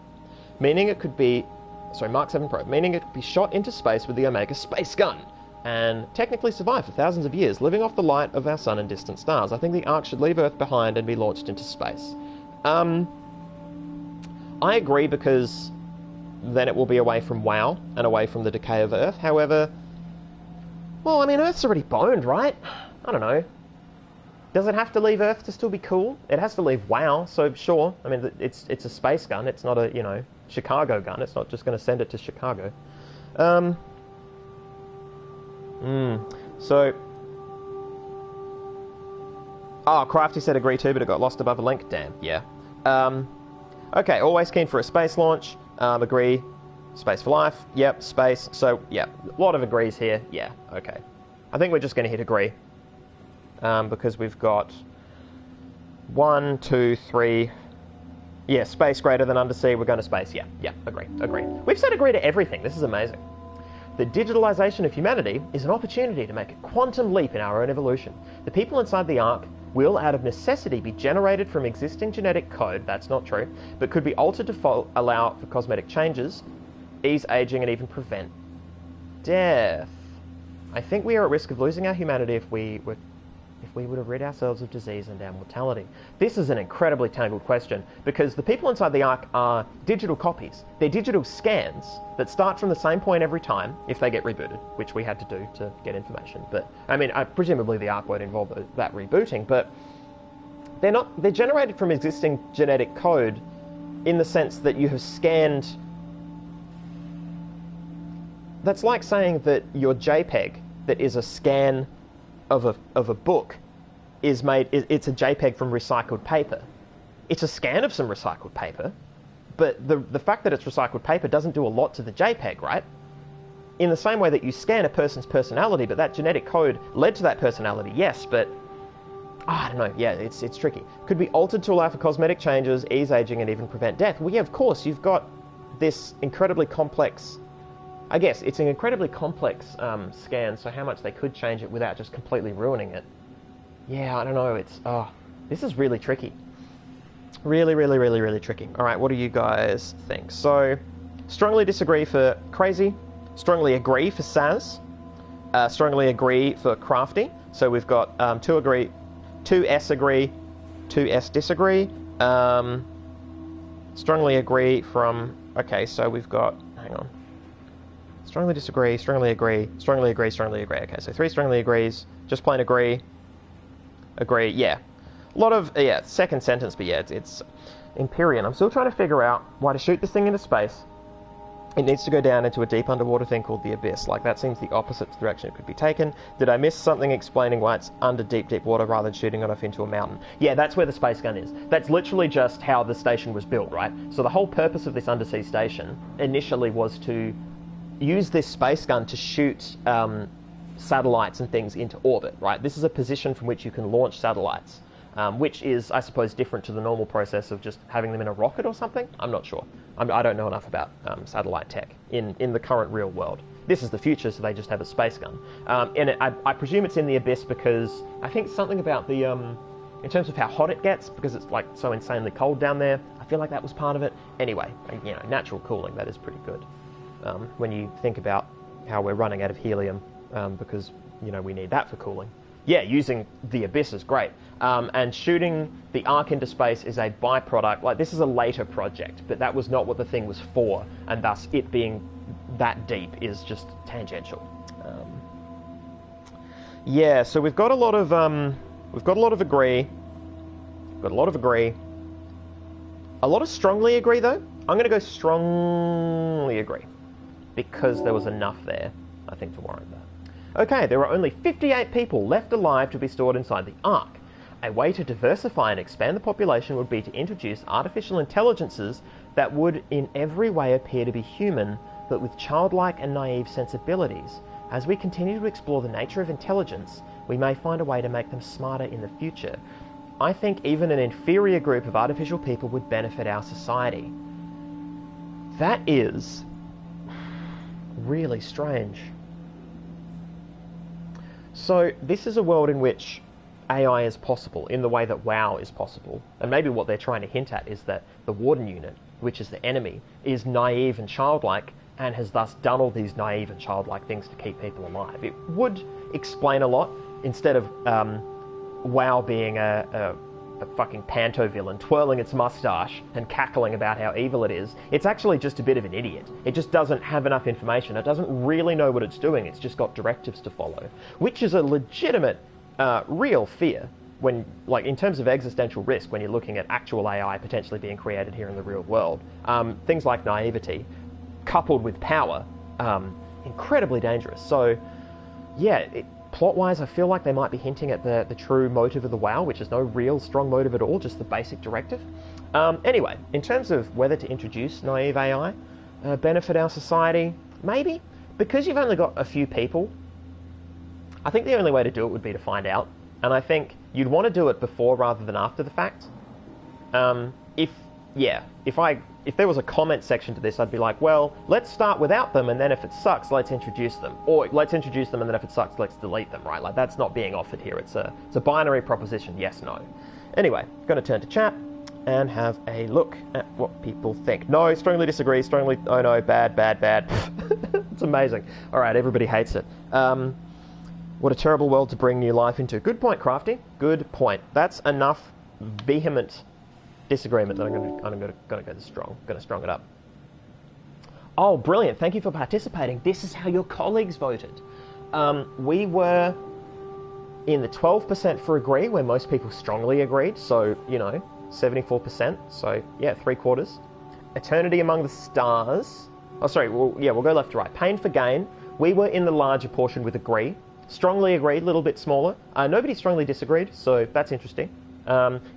meaning it could be... Sorry, Mark 7 probe, meaning it could be shot into space with the Omega space gun and technically survive for thousands of years, living off the light of our sun and distant stars. I think the Ark should leave Earth behind and be launched into space. I agree, because then it will be away from WoW and away from the decay of Earth. However, well, I mean, Earth's already boned, right? I don't know. Does it have to leave Earth to still be cool? It has to leave WoW, so sure. I mean, it's a space gun. It's not a, Chicago gun. It's not just going to send it to Chicago. So... Oh, Crafty said agree too, but it got lost above a link. Damn, yeah. Okay, always keen for a space launch. Agree. Space for life. Yep, space. So, yeah, a lot of agrees here. Yeah, okay. I think we're just going to hit agree. Because we've got 1, 2, 3... Yeah, space greater than undersea, we're going to space. Yeah, agree. We've said agree to everything. This is amazing. The digitalization of humanity is an opportunity to make a quantum leap in our own evolution. The people inside the Ark will, out of necessity, be generated from existing genetic code. That's not true, but could be altered to allow for cosmetic changes, ease aging, and even prevent death. I think we are at risk of losing our humanity if we would have rid ourselves of disease and our mortality. This is an incredibly tangled question, because the people inside the Ark are digital copies. They're digital scans that start from the same point every time if they get rebooted, which we had to do to get information. But, I mean, presumably the Ark won't involve that rebooting, but they're generated from existing genetic code in the sense that you have scanned... That's like saying that your JPEG, that is a scan of a book, it's a JPEG from recycled paper. It's a scan of some recycled paper, but the fact that it's recycled paper doesn't do a lot to the JPEG, right? In the same way that you scan a person's personality, but that genetic code led to that personality, yes, but I don't know, yeah, it's tricky. Could be altered to allow for cosmetic changes, ease aging, and even prevent death. Well, yeah, of course, you've got this incredibly complex... I guess it's an incredibly complex scan, so how much they could change it without just completely ruining it. Yeah, I don't know, this is really tricky. Really, really, really, really tricky. Alright, what do you guys think? So, strongly disagree for Crazy, strongly agree for Saz, strongly agree for Crafty. So we've got 2 agree, 2 S agree, 2 S disagree, strongly agree from... Okay, so we've got... Hang on. Strongly disagree, strongly agree, strongly agree, strongly agree. Okay, so 3 strongly agrees, just plain agree, yeah. A lot of, second sentence, but yeah, it's Empyrean. I'm still trying to figure out why to shoot this thing into space. It needs to go down into a deep underwater thing called the Abyss. Like, that seems the opposite direction it could be taken. Did I miss something explaining why it's under deep, deep water rather than shooting it off into a mountain? Yeah, that's where the space gun is. That's literally just how the station was built, right? So the whole purpose of this undersea station initially was to use this space gun to shoot satellites and things into orbit, right? This is a position from which you can launch satellites, which is, I suppose, different to the normal process of just having them in a rocket or something. I'm not sure. I don't know enough about satellite tech in the current real world. This is the future, so they just have a space gun. And I presume it's in the Abyss because I think something about the, in terms of how hot it gets, because it's like so insanely cold down there, I feel like that was part of it. Anyway, natural cooling, that is pretty good. When you think about how we're running out of helium, because, we need that for cooling. yeah, using the Abyss is great. And shooting the Ark into space is a byproduct. Like, this is a later project, but that was not what the thing was for, and thus it being that deep is just tangential. Yeah, so we've got a lot of agree. Got a lot of agree. A lot of strongly agree, though. I'm going to go strongly agree, because there was enough there, I think, to warrant that. Okay, there are only 58 people left alive to be stored inside the Ark. A way to diversify and expand the population would be to introduce artificial intelligences that would in every way appear to be human, but with childlike and naive sensibilities. As we continue to explore the nature of intelligence, we may find a way to make them smarter in the future. I think even an inferior group of artificial people would benefit our society. That is really strange. So this is a world in which AI is possible in the way that WoW is possible. And maybe what they're trying to hint at is that the Warden unit, which is the enemy, is naive and childlike and has thus done all these naive and childlike things to keep people alive. It would explain a lot, instead of WoW being a fucking panto villain twirling its mustache and cackling about how evil it is. It's actually just a bit of an idiot. It just doesn't have enough information. It doesn't really know what it's doing. It's just got directives to follow, which is a legitimate real fear when, like, in terms of existential risk, when you're looking at actual AI potentially being created here in the real world. Things like naivety coupled with power, incredibly dangerous. So yeah, plot-wise, I feel like they might be hinting at the true motive of the WoW, which is no real strong motive at all, just the basic directive. Anyway, in terms of whether to introduce naive AI, benefit our society, maybe. Because you've only got a few people, I think the only way to do it would be to find out. And I think you'd want to do it before rather than after the fact. If there was a comment section to this, I'd be like, well, let's start without them, and then if it sucks, let's introduce them. Or let's introduce them, and then if it sucks, let's delete them, right? Like, that's not being offered here. It's a binary proposition, yes, no. Anyway, going to turn to chat and have a look at what people think. No, strongly disagree, strongly, oh no, bad, bad, bad. It's amazing. All right, everybody hates it. What a terrible world to bring new life into. Good point, Crafty. Good point. That's enough vehement disagreement that I'm going to go strong. Going to strong it up. Oh, brilliant! Thank you for participating. This is how your colleagues voted. We were in the 12% for agree, where most people strongly agreed. So 74%. So yeah, 3/4. Eternity Among the Stars. Oh, sorry. We'll go left to right. Pain for Gain. We were in the larger portion with agree. Strongly agreed, a little bit smaller. Nobody strongly disagreed, so that's interesting.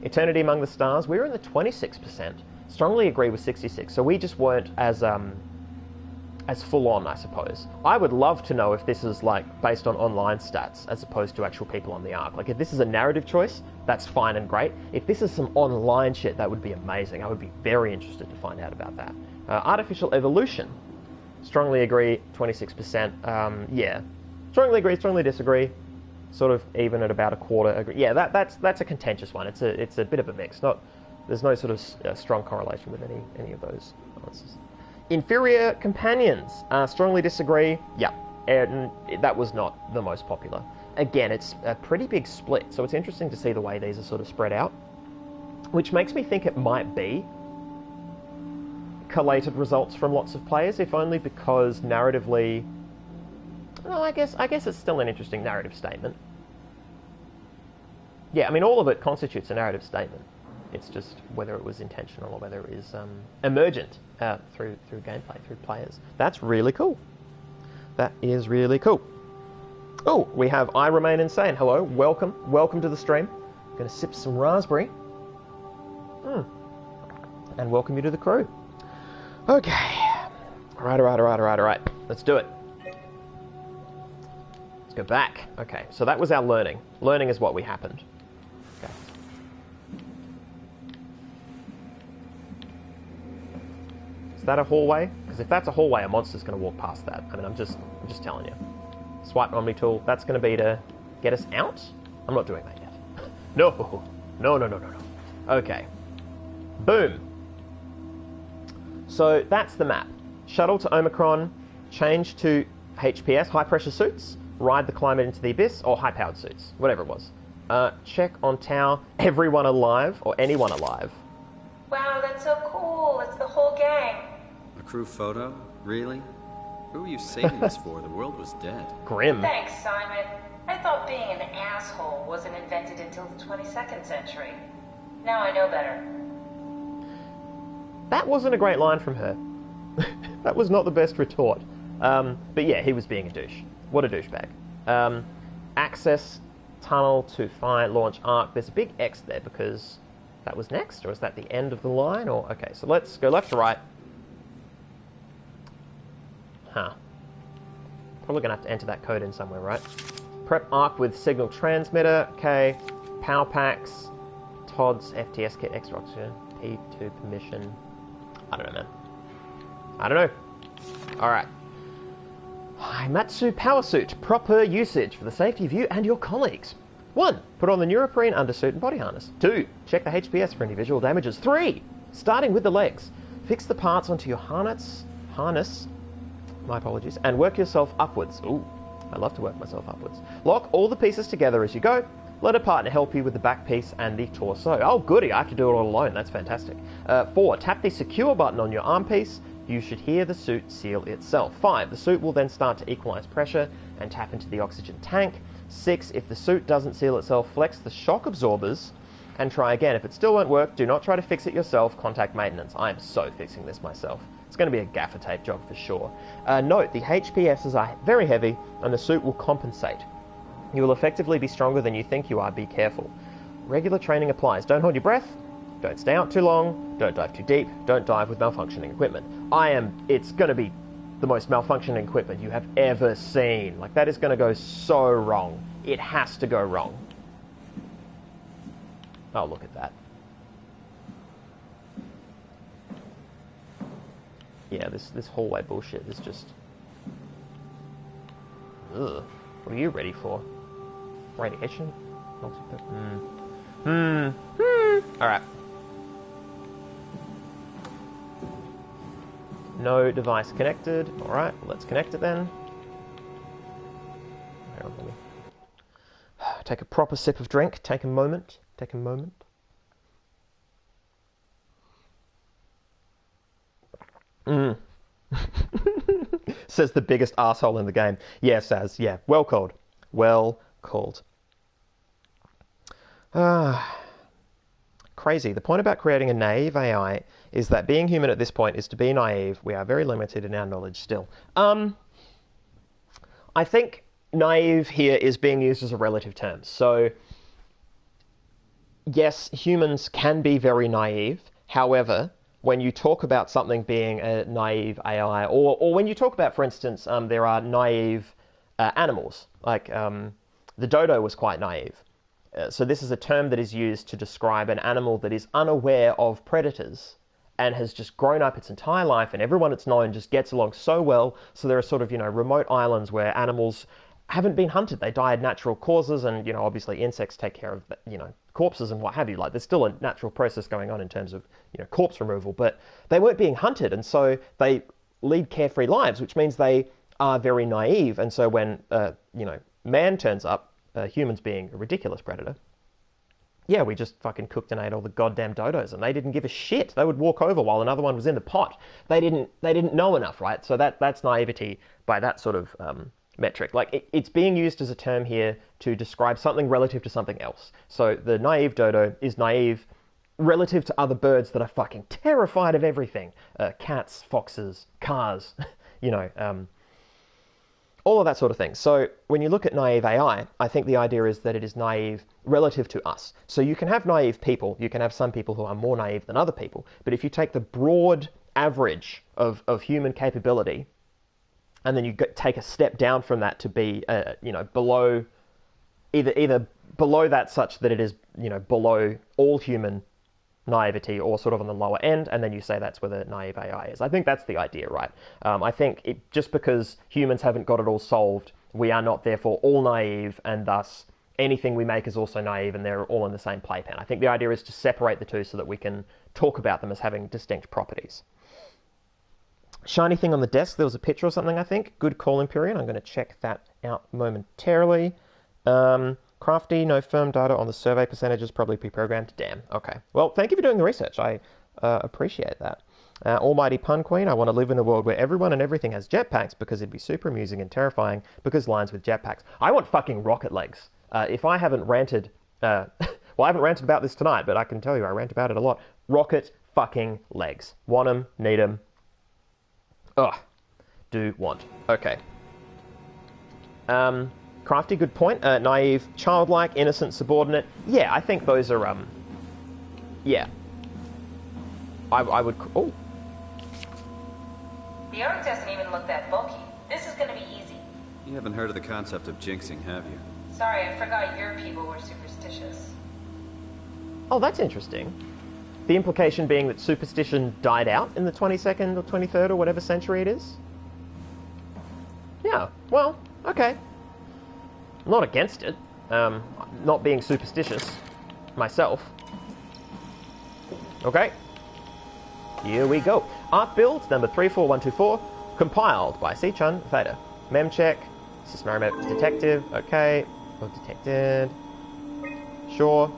Eternity Among the Stars, we were in the 26%. Strongly agree with 66%, so we just weren't as full on, I suppose. I would love to know if this is like based on online stats as opposed to actual people on the Ark. Like, if this is a narrative choice, that's fine and great. If this is some online shit, that would be amazing. I would be very interested to find out about that. Artificial Evolution, strongly agree, 26%. Yeah. Strongly agree, strongly disagree, sort of even at about 1/4 agree. Yeah, that's a contentious one. It's a bit of a mix. There's no sort of strong correlation with any of those answers. Inferior Companions, strongly disagree. Yeah, and that was not the most popular. Again, it's a pretty big split, so it's interesting to see the way these are sort of spread out, which makes me think it might be collated results from lots of players, if only because narratively. Well, I guess it's still an interesting narrative statement. Yeah, I mean, all of it constitutes a narrative statement. It's just whether it was intentional or whether it is emergent through gameplay, through players. That's really cool. That is really cool. Oh, we have I Remain Insane. Hello, welcome to the stream. I'm going to sip some raspberry. And welcome you to the crew. Okay. All right. Let's do it. Let's go back. Okay, so that was our learning. Learning is what we happened. Okay. Is that a hallway? Because if that's a hallway, a monster's going to walk past that. I mean, I'm just telling you. Swipe Omni tool. That's going to be to get us out. I'm not doing that yet. No. Okay. Boom. So that's the map. Shuttle to Omicron. Change to HPS, high pressure suits. ride the climate into the abyss, or high-powered suits, whatever it was. Check on tower, everyone alive, or anyone alive. Wow, that's so cool. It's the whole gang. A crew photo? Really? Who are you saving this for? The world was dead. Grim. Thanks, Simon. I thought being an asshole wasn't invented until the 22nd century. Now I know better. That wasn't a great line from her. That was not the best retort. But yeah, he was being a douche. What a douchebag. Access tunnel to find launch arc. There's a big X there because that was next, or is that the end of the line? Or okay, so let's go left to right. Huh. Probably gonna have to enter that code in somewhere, right? Prep arc with signal transmitter. Okay. Power packs. Todd's FTS kit, extra oxygen. P2 permission. I don't know, man. I don't know. Alright. Matsu power suit. Proper usage for the safety of you and your colleagues. 1. Put on the neoprene undersuit and body harness. 2. Check the HPS for any visual damages. 3. Starting with the legs. Fix the parts onto your harness. My apologies. And work yourself upwards. Ooh, I love to work myself upwards. Lock all the pieces together as you go. Let a partner help you with the back piece and the torso. Oh, goody, I have to do it all alone. That's fantastic. 4. Tap the secure button on your arm piece. You should hear the suit seal itself. 5. The suit will then start to equalize pressure and tap into the oxygen tank. 6. If the suit doesn't seal itself, flex the shock absorbers and try again. If it still won't work, do not try to fix it yourself. Contact maintenance. I am so fixing this myself. It's going to be a gaffer tape job for sure. Note, the HPSs are very heavy and the suit will compensate. You will effectively be stronger than you think you are. Be careful. Regular training applies. Don't hold your breath. Don't stay out too long. Don't dive too deep. Don't dive with malfunctioning equipment. It's going to be the most malfunctioning equipment you have ever seen. Like, that is going to go so wrong. It has to go wrong. Oh, look at that. Yeah, this hallway bullshit is just... Ugh. What are you ready for? Radiation? Alright. No device connected. Alright, let's connect it then. Take a proper sip of drink. Take a moment. Take a moment. Says the biggest asshole in the game. Yeah, Saz. Yeah, well called. Well called. Crazy. The point about creating a naive AI is that being human at this point is to be naive. We are very limited in our knowledge still. I think naive here is being used as a relative term. So, yes, humans can be very naive. However, when you talk about something being a naive AI, or when you talk about, for instance, there are naive animals, like the dodo was quite naive. So this is a term that is used to describe an animal that is unaware of predators and has just grown up its entire life, and everyone it's known just gets along so well. So there are sort of, remote islands where animals haven't been hunted. They die of natural causes, and, obviously insects take care of, corpses and what have you. Like, there's still a natural process going on in terms of, corpse removal, but they weren't being hunted, and so they lead carefree lives, which means they are very naive. And so when, man turns up, humans being a ridiculous predator, yeah, we just fucking cooked and ate all the goddamn dodos, and they didn't give a shit. They would walk over while another one was in the pot. They didn't know enough, right? So that's naivety by that sort of metric. Like, it's being used as a term here to describe something relative to something else. So the naive dodo is naive relative to other birds that are fucking terrified of everything. Cats, foxes, cars, all of that sort of thing. So when you look at naive AI, I think the idea is that it is naive relative to us. So you can have naive people. You can have some people who are more naive than other people. But if you take the broad average of human capability, and then you take a step down from that to be, below, either below that such that it is, below all human naivety, or sort of on the lower end, and then you say that's where the naive AI is. I think that's the idea, right? I think just because humans haven't got it all solved, we are not therefore all naive, and thus anything we make is also naive, and they're all in the same playpen. I think the idea is to separate the two so that we can talk about them as having distinct properties. shiny thing on the desk. There was a picture or something, I think. Good call, Imperium. I'm going to check that out momentarily. Crafty, no firm data on the survey percentages, probably pre-programmed. Damn, okay. Well, thank you for doing the research. I appreciate that. Almighty Pun Queen, I want to live in a world where everyone and everything has jetpacks because it'd be super amusing and terrifying because lines with jetpacks. I want fucking rocket legs. If I haven't ranted... well, I haven't ranted about this tonight, but I can tell you I rant about it a lot. Rocket fucking legs. Want them, need them. Ugh. Do want. Okay. Crafty, good point. Naive, childlike, innocent, subordinate. Yeah, I think those are, yeah. I would... Oh. The Ark doesn't even look that bulky. This is gonna be easy. You haven't heard of the concept of jinxing, have you? Sorry, I forgot your people were superstitious. Oh, that's interesting. The implication being that superstition died out in the 22nd or 23rd or whatever century it is? Yeah, well, okay. I'm not against it. Not being superstitious myself. Okay. Here we go. Art build number 34124, compiled by C-Chun Theta. Memcheck, system detective, okay. Well, detected. Sure.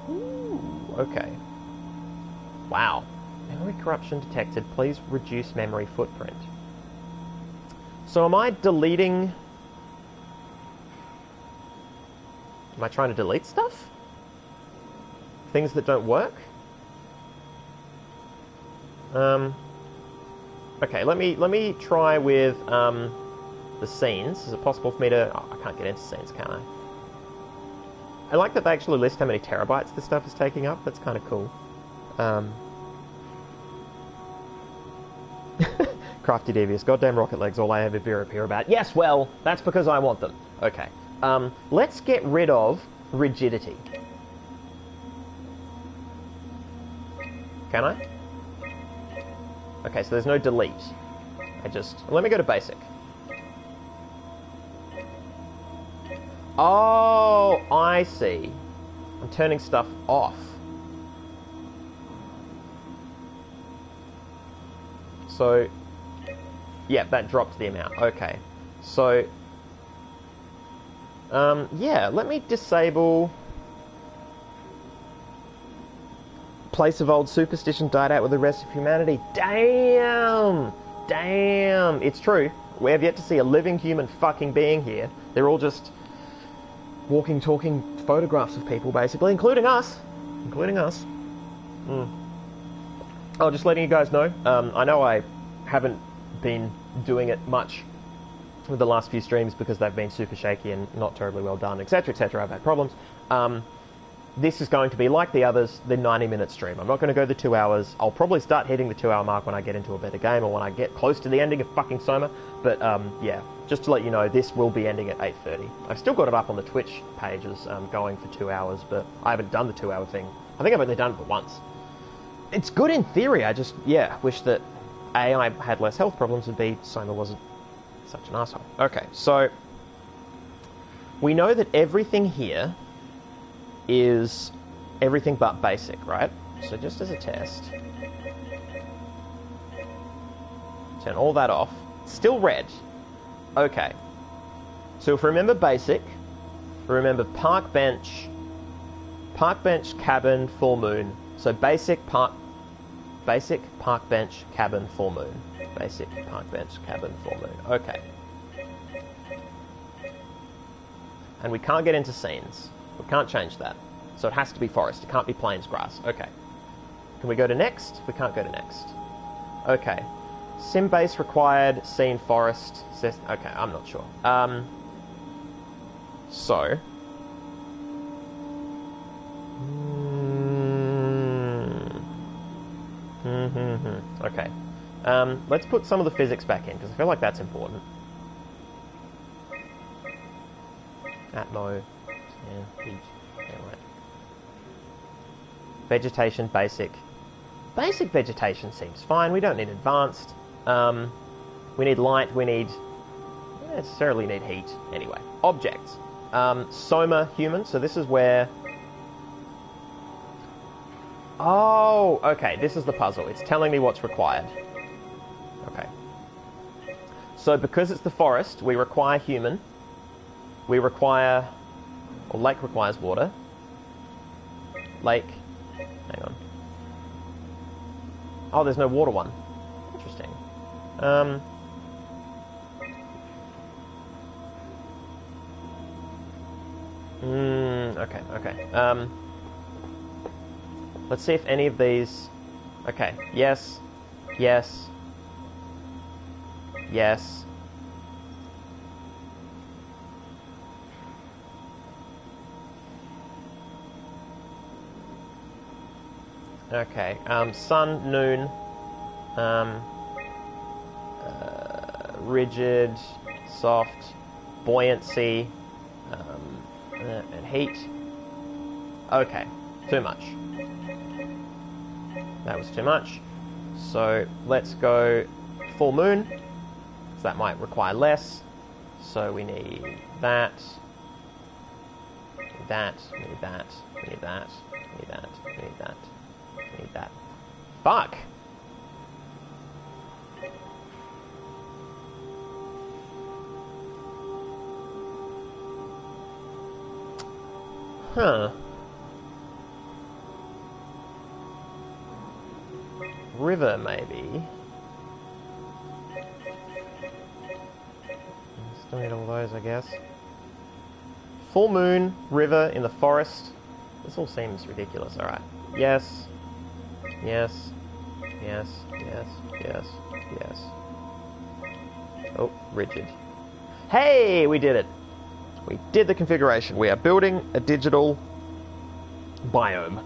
Ooh, okay. Wow. Memory corruption detected. Please reduce memory footprint. So am I deleting... Am I trying to delete stuff? Things that don't work? Okay, let me try with the scenes. Is it possible for me to... Oh, I can't get into scenes, can I? I like that they actually list how many terabytes this stuff is taking up. That's kind of cool. Crafty Devious. Goddamn rocket legs, all I ever hear about. Yes, well, that's because I want them. Okay. Let's get rid of rigidity. Can I? Okay, so there's no delete. Let me go to basic. Oh, I see. I'm turning stuff off. So, yeah, that dropped the amount. Okay. So, yeah, let me disable... Place of old superstition died out with the rest of humanity. Damn! Damn! It's true. We have yet to see a living human fucking being here. They're all just walking, talking photographs of people, basically, including us. Including us. Oh, just letting you guys know. I know I haven't been doing it much with the last few streams because they've been super shaky and not terribly well done, etc., etc. I've had problems. This is going to be, like the others, the 90-minute stream. I'm not going to go the 2 hours. I'll probably start hitting the 2-hour mark when I get into a better game or when I get close to the ending of fucking SOMA. But, yeah, just to let you know, this will be ending at 8:30. I've still got it up on the Twitch pages going for 2 hours, but I haven't done the 2-hour thing. I think I've only done it for once. It's good in theory. I just, yeah, wish that A, I had less health problems, and B, SOMA wasn't such an asshole. Okay, so we know that everything here is everything but basic, right? So just as a test, turn all that off. Still red. Okay. So if we remember basic, we remember park bench, cabin, full moon. So basic, park bench, cabin, full moon. Basic, park bench, cabin, full moon. Okay. And we can't get into scenes. We can't change that. So it has to be forest. It can't be plains grass. Okay. Can we go to next? We can't go to next. Okay. Sim base required, scene forest. Okay, I'm not sure. So. Okay. Let's put some of the physics back in, because I feel like that's important. Atmo. Yeah, heat. Anyway. Vegetation, basic. Basic vegetation seems fine. We don't need advanced. We need light. We need... We don't necessarily need heat. Anyway. Objects. SOMA human. So this is where... Oh, okay. This is the puzzle. It's telling me what's required. So because it's the forest, we require human. We require... Or lake requires water. Lake... Hang on. Oh, there's no water one. Interesting. Okay. Let's see if any of these... Okay, yes. Yes. Yes. Okay, sun, noon, rigid, soft, buoyancy, and heat. Okay, too much. That was too much. So let's go full moon, so that might require less. So we need that, we need that, we need that, we need that, we need that, we need that. Need that. Fuck! Huh. River, maybe. Still need all those, I guess. Full moon, river in the forest. This all seems ridiculous, alright. Yes. Yes. Yes. Yes. Yes. Yes. Oh, rigid. Hey, we did it. We did the configuration. We are building a digital biome.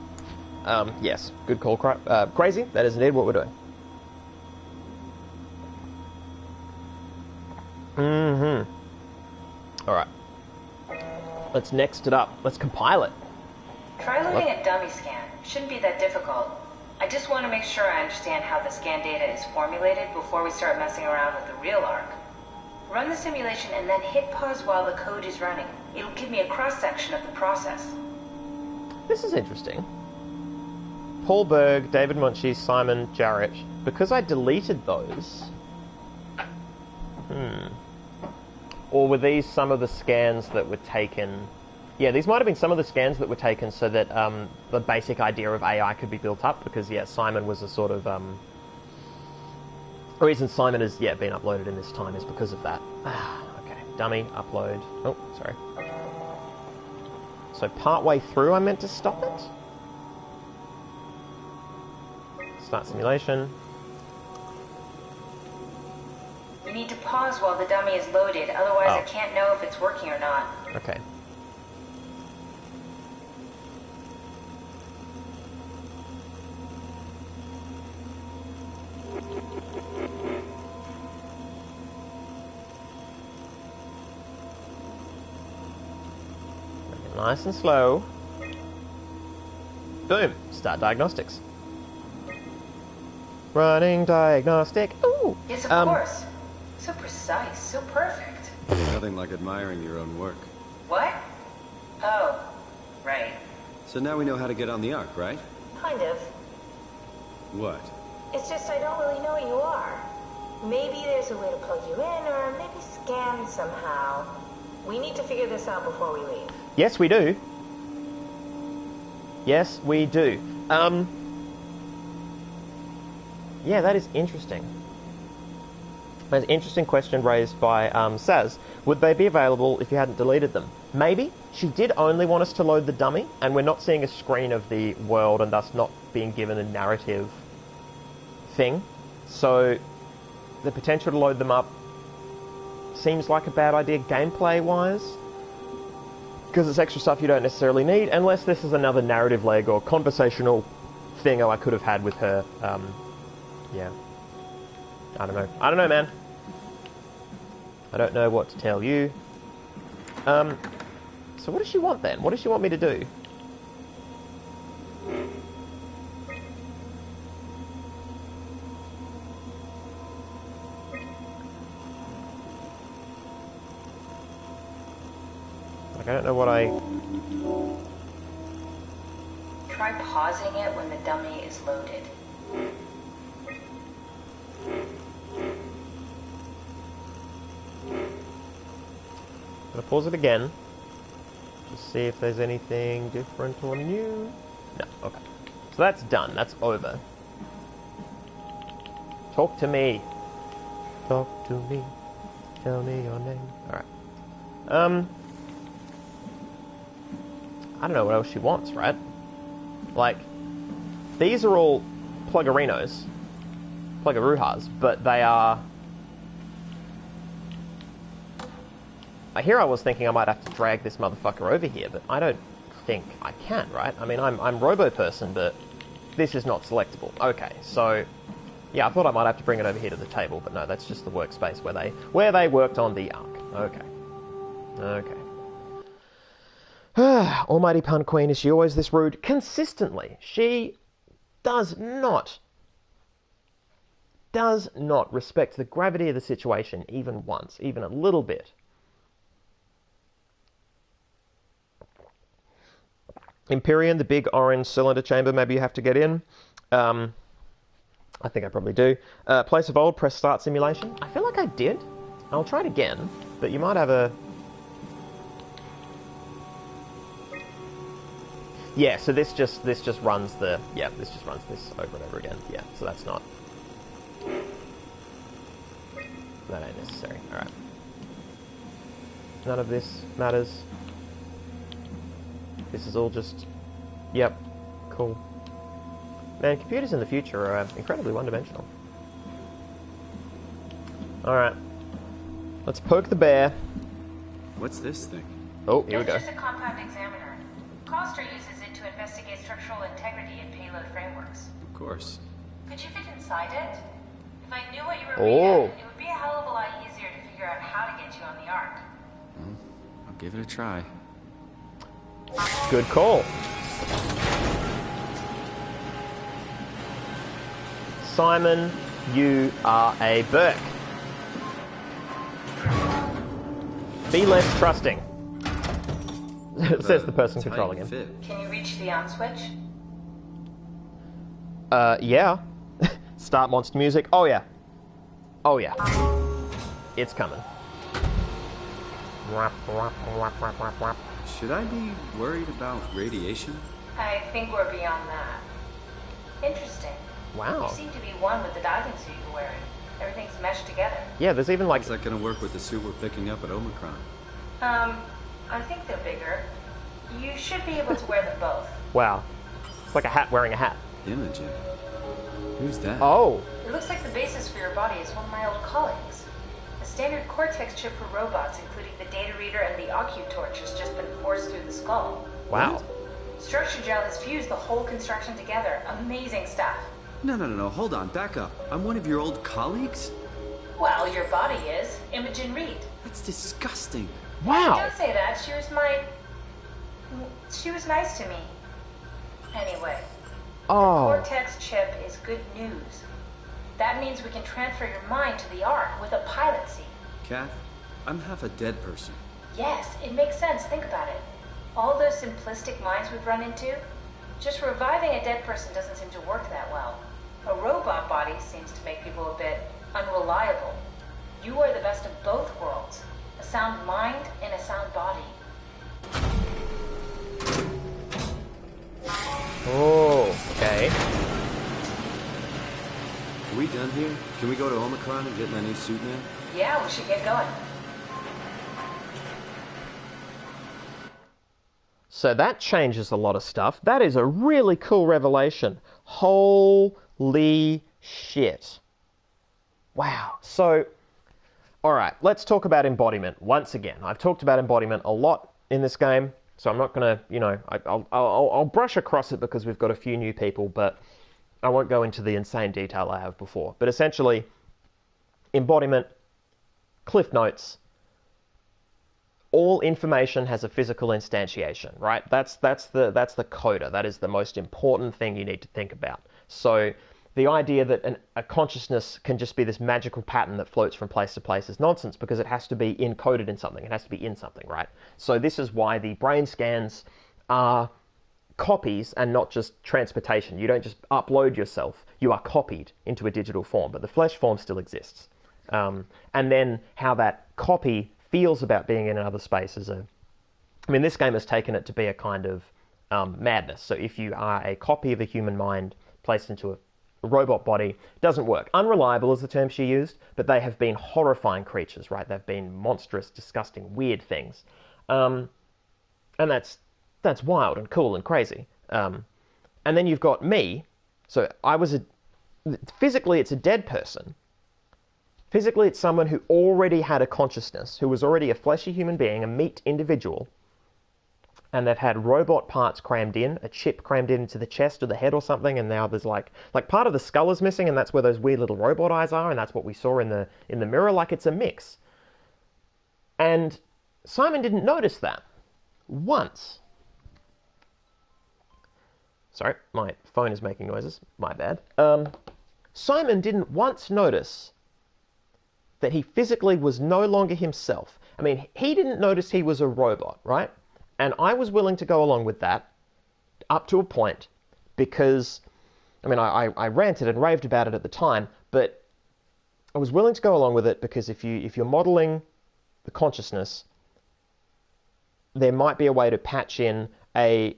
Yes, good call, Crazy. That is indeed what we're doing. Alright. Let's next it up. Let's compile it. Try loading a dummy scan. Shouldn't be that difficult. I just want to make sure I understand how the scan data is formulated before we start messing around with the real arc. Run the simulation and then hit pause while the code is running. It'll give me a cross-section of the process. This is interesting. Paul Berg, David Munchie, Simon Jarrett. Because I deleted those... Or were these some of the scans that were taken... Yeah, these might have been some of the scans that were taken so that the basic idea of AI could be built up, because, yeah, Simon was a sort of... The reason Simon has, been uploaded in this time is because of that. Okay, dummy, upload. Oh, sorry. So partway through I meant to stop it? Start simulation. You need to pause while the dummy is loaded, otherwise I can't know if it's working or not. Okay. Nice and slow. Boom. Start diagnostics. Running diagnostic. Ooh. Yes, of course. So precise, so perfect. Nothing like admiring your own work. What? Oh, right. So now we know how to get on the Ark, right? Kind of. What? It's just I don't really know what you are. Maybe there's a way to plug you in, or maybe scan somehow. We need to figure this out before we leave. Yes, we do. Yes, we do. Yeah, that is interesting. There's an interesting question raised by Saz. Would they be available if you hadn't deleted them? Maybe. She did only want us to load the dummy, and we're not seeing a screen of the world and thus not being given a narrative thing. So the potential to load them up seems like a bad idea gameplay-wise, because it's extra stuff you don't necessarily need, unless this is another narrative leg or conversational thing I could have had with her. Yeah. I don't know. I don't know, man. I don't know what to tell you. So what does she want then? What does she want me to do? Like, I don't know what I... Try pausing it when the dummy is loaded. Gonna pause it again. Just see if there's anything different or new. No, okay. So that's done. That's over. Talk to me. Talk to me. Tell me your name. Alright. I don't know what else she wants, right? Like, these are all plugarinos. Plugaruhas, but they are... Here I was thinking I might have to drag this motherfucker over here, but I don't think I can, right? I mean, I'm Robo-Person, but this is not selectable. Okay, so... Yeah, I thought I might have to bring it over here to the table, but no, that's just the workspace where they worked on the Ark. Okay. Almighty Pun Queen, is she always this rude? Consistently. She does not respect the gravity of the situation even once, even a little bit. Empyrean, the big orange cylinder chamber, maybe you have to get in. I think I probably do. Place of old, press start simulation. I feel like I did. I'll try it again, but you might have a... Yeah, so this just runs the... Yeah, this just runs this over and over again. Yeah, so that's not... That ain't necessary. Alright. None of this matters. This is all just... Yep. Cool. Man, computers in the future are incredibly one-dimensional. Alright. Let's poke the bear. What's this thing? Oh, here we go. It's just a compound examiner. Coster uses it to investigate structural integrity in payload frameworks. Of course. Could you fit inside it? If I knew what you were Oh. reading, it would be a hell of a lot easier to figure out how to get you on the Ark. Well, I'll give it a try. Good call. Simon, you are a Burke. Be less trusting. Says the person controlling him. Fit. Can you reach the on switch? Yeah. Start monster music. Oh yeah. Oh yeah. It's coming. Should I be worried about radiation? I think we're beyond that. Interesting. Wow. You seem to be one with the diving suit you're wearing. Everything's meshed together. Yeah, there's even like... How's that gonna work with the suit we're picking up at Omicron? I think they're bigger. You should be able to wear them both. Wow. It's like a hat wearing a hat. Imogen. Who's that? Oh. It looks like the basis for your body is one of my old colleagues. A standard Cortex chip for robots, including the data reader and the OcuTorch, has just been forced through the skull. Wow. Structure gel has fused the whole construction together. Amazing stuff. No, hold on, back up. I'm one of your old colleagues? Well, your body is. Imogen Reed. That's disgusting. Wow. Don't say that. She was nice to me. Anyway, Oh. Cortex chip is good news. That means we can transfer your mind to the Ark with a pilot seat. Kath, I'm half a dead person. Yes, it makes sense. Think about it. All those simplistic minds we've run into, just reviving a dead person doesn't seem to work that well. A robot body seems to make people a bit unreliable. You are the best of both worlds. A sound mind and a sound body. Oh, okay. Are we done here? Can we go to Omicron and get my new suit now? Yeah, we should get going. So that changes a lot of stuff. That is a really cool revelation. Holy shit. Wow. So, alright, let's talk about embodiment once again. I've talked about embodiment a lot in this game, so I'm not going to, I'll brush across it because we've got a few new people, but I won't go into the insane detail I have before. But essentially, embodiment, cliff notes, all information has a physical instantiation, right? That's the coda. That is the most important thing you need to think about. So the idea that a consciousness can just be this magical pattern that floats from place to place is nonsense, because it has to be encoded in something. It has to be in something, right? So this is why the brain scans are copies and not just transportation. You don't just upload yourself. You are copied into a digital form, but the flesh form still exists. And then how that copy feels about being in another space is I mean, this game has taken it to be a kind of madness. So if you are a copy of a human mind placed into a robot body, it doesn't work. Unreliable is the term she used, but they have been horrifying creatures, right? They've been monstrous, disgusting, weird things. And that's wild and cool and crazy. And then you've got me. So physically it's a dead person. Physically it's someone who already had a consciousness, who was already a fleshy human being, a meat individual, and they've had robot parts crammed in, a chip crammed into the chest or the head or something, and now there's like part of the skull is missing, and that's where those weird little robot eyes are, and that's what we saw in the mirror. Like, it's a mix. And Simon didn't notice that once. Sorry, my phone is making noises. My bad. Simon didn't once notice that he physically was no longer himself. I mean, he didn't notice he was a robot, right? And I was willing to go along with that up to a point because, I mean, I ranted and raved about it at the time, but I was willing to go along with it because if you're modeling the consciousness, there might be a way to patch in a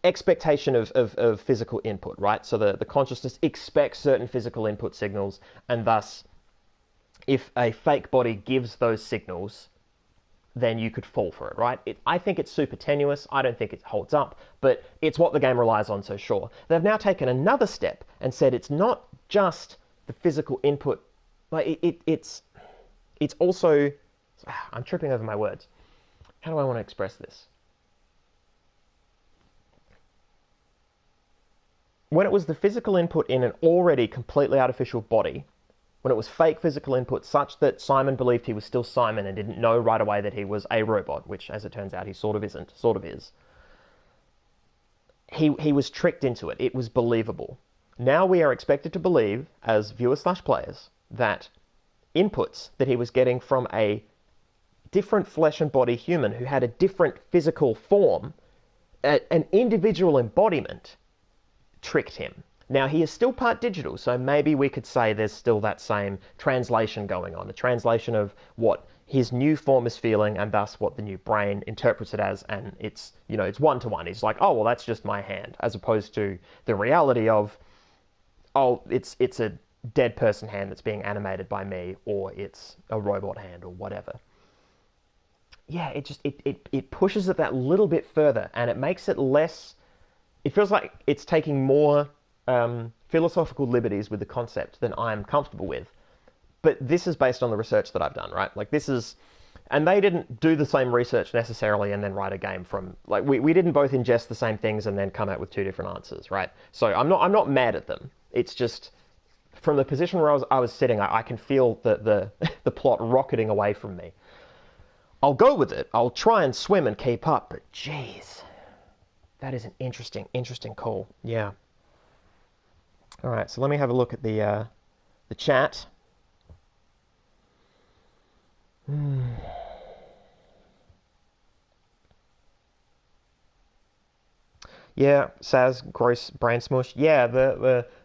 expectation of physical input, right? So the consciousness expects certain physical input signals, and thus, if a fake body gives those signals, then you could fall for it, right? I think it's super tenuous. I don't think it holds up, but it's what the game relies on, so sure. They've now taken another step and said it's not just the physical input. Like, it's also... I'm tripping over my words. How do I want to express this? When it was the physical input in an already completely artificial body, when it was fake physical input such that Simon believed he was still Simon and didn't know right away that he was a robot, which, as it turns out, he sort of isn't, sort of is. He was tricked into it. It was believable. Now we are expected to believe, as viewers/players, that inputs that he was getting from a different flesh and body human who had a different physical form, an individual embodiment, tricked him. Now, he is still part digital, so maybe we could say there's still that same translation going on, the translation of what his new form is feeling and thus what the new brain interprets it as, and it's, you know, it's one-to-one. It's like, oh, well, that's just my hand, as opposed to the reality of, oh, it's a dead person hand that's being animated by me, or it's a robot hand, or whatever. Yeah, it pushes it that little bit further, and it makes it less... It feels like it's taking more philosophical liberties with the concept than I'm comfortable with. But this is based on the research that I've done, right? Like, this is... And they didn't do the same research necessarily and then write a game from... Like, we didn't both ingest the same things and then come out with two different answers, right? So I'm not mad at them. It's just... From the position where I was sitting, I can feel the plot rocketing away from me. I'll go with it. I'll try and swim and keep up, but jeez... That is an interesting call. Yeah. All right, so let me have a look at the chat. Yeah, Saz, gross brain smush. Yeah,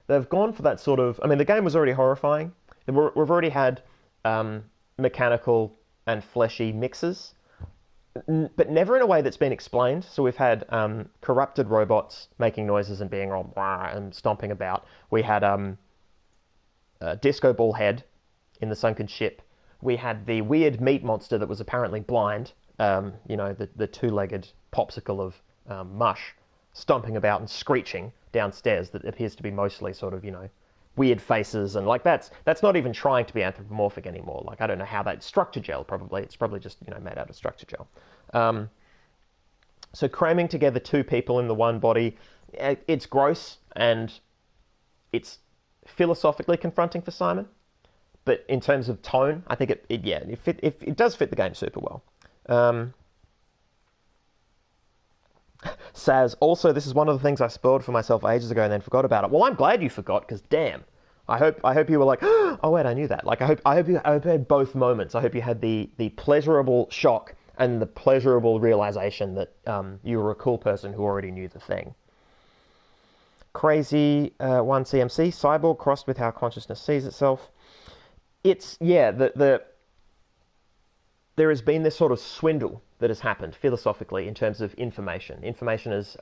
they've gone for that sort of... I mean, the game was already horrifying. We've already had mechanical and fleshy mixes, but never in a way that's been explained. So we've had corrupted robots making noises and being all and stomping about. We had a disco ball head in the sunken ship. We had the weird meat monster that was apparently blind. You know, the two-legged popsicle of mush stomping about and screeching downstairs that appears to be mostly sort of, you know, weird faces, and like that's not even trying to be anthropomorphic anymore. Like, I don't know how that... Structure gel, probably. It's probably just, you know, made out of structure gel. So cramming together two people in the one body, it's gross, and it's philosophically confronting for Simon. But in terms of tone, I think it does fit the game super well. Saz, also, this is one of the things I spoiled for myself ages ago and then forgot about it. Well, I'm glad you forgot, because damn. I hope you were like, oh wait, I knew that. Like, I hope you had both moments. I hope you had the pleasurable shock and the pleasurable realization that you were a cool person who already knew the thing. Crazy 1CMC, cyborg crossed with how consciousness sees itself. It's, yeah, the there has been this sort of swindle that has happened philosophically in terms of information. Information has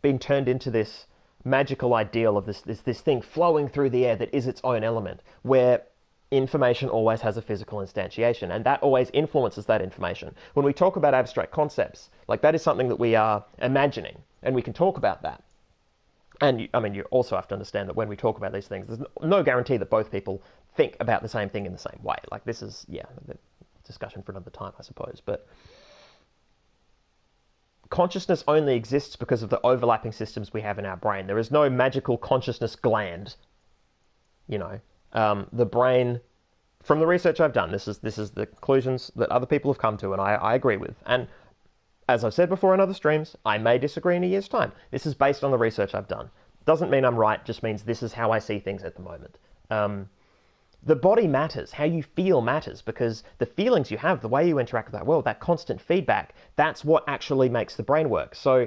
been turned into this magical ideal of this thing flowing through the air that is its own element, where information always has a physical instantiation, and that always influences that information. When we talk about abstract concepts, like that is something that we are imagining, and we can talk about that. And I mean, you also have to understand that when we talk about these things, there's no guarantee that both people think about the same thing in the same way. Like this is, yeah, the discussion for another time, I suppose. But consciousness only exists because of the overlapping systems we have in our brain. There is no magical consciousness gland. You know, the brain, from the research I've done, this is the conclusions that other people have come to, and I agree with. And as I've said before in other streams, I may disagree in a year's time. This is based on the research I've done. Doesn't mean I'm right, just means this is how I see things at the moment. The body matters, how you feel matters, because the feelings you have, the way you interact with that world, that constant feedback, that's what actually makes the brain work. So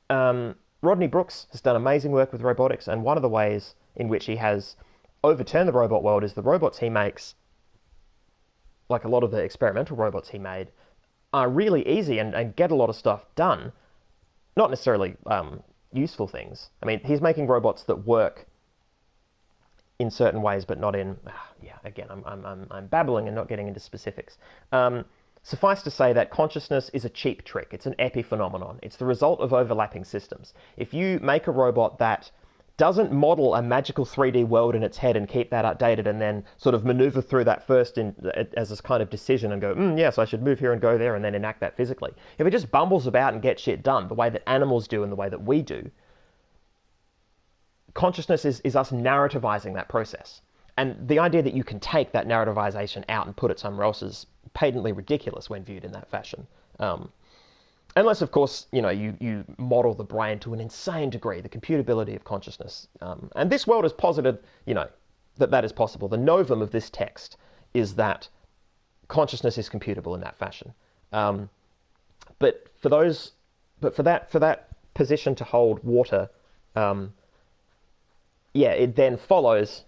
Rodney Brooks has done amazing work with robotics, and one of the ways in which he has overturned the robot world is the robots he makes, like a lot of the experimental robots he made, are really easy and get a lot of stuff done. Not necessarily useful things. I mean, he's making robots that work in certain ways, but not in... yeah, again, I'm babbling and not getting into specifics. Suffice to say that consciousness is a cheap trick. It's an epiphenomenon. It's the result of overlapping systems. If you make a robot that doesn't model a magical 3D world in its head and keep that updated and then sort of maneuver through that first as this kind of decision and go, yes, I should move here and go there, and then enact that physically. If it just bumbles about and gets shit done the way that animals do and the way that we do, consciousness is us narrativizing that process. And the idea that you can take that narrativization out and put it somewhere else is patently ridiculous when viewed in that fashion. Unless, of course, you know, you model the brain to an insane degree, the computability of consciousness. And this world has posited, you know, that is possible. The novum of this text is that consciousness is computable in that fashion. But for that position to hold water, yeah, it then follows.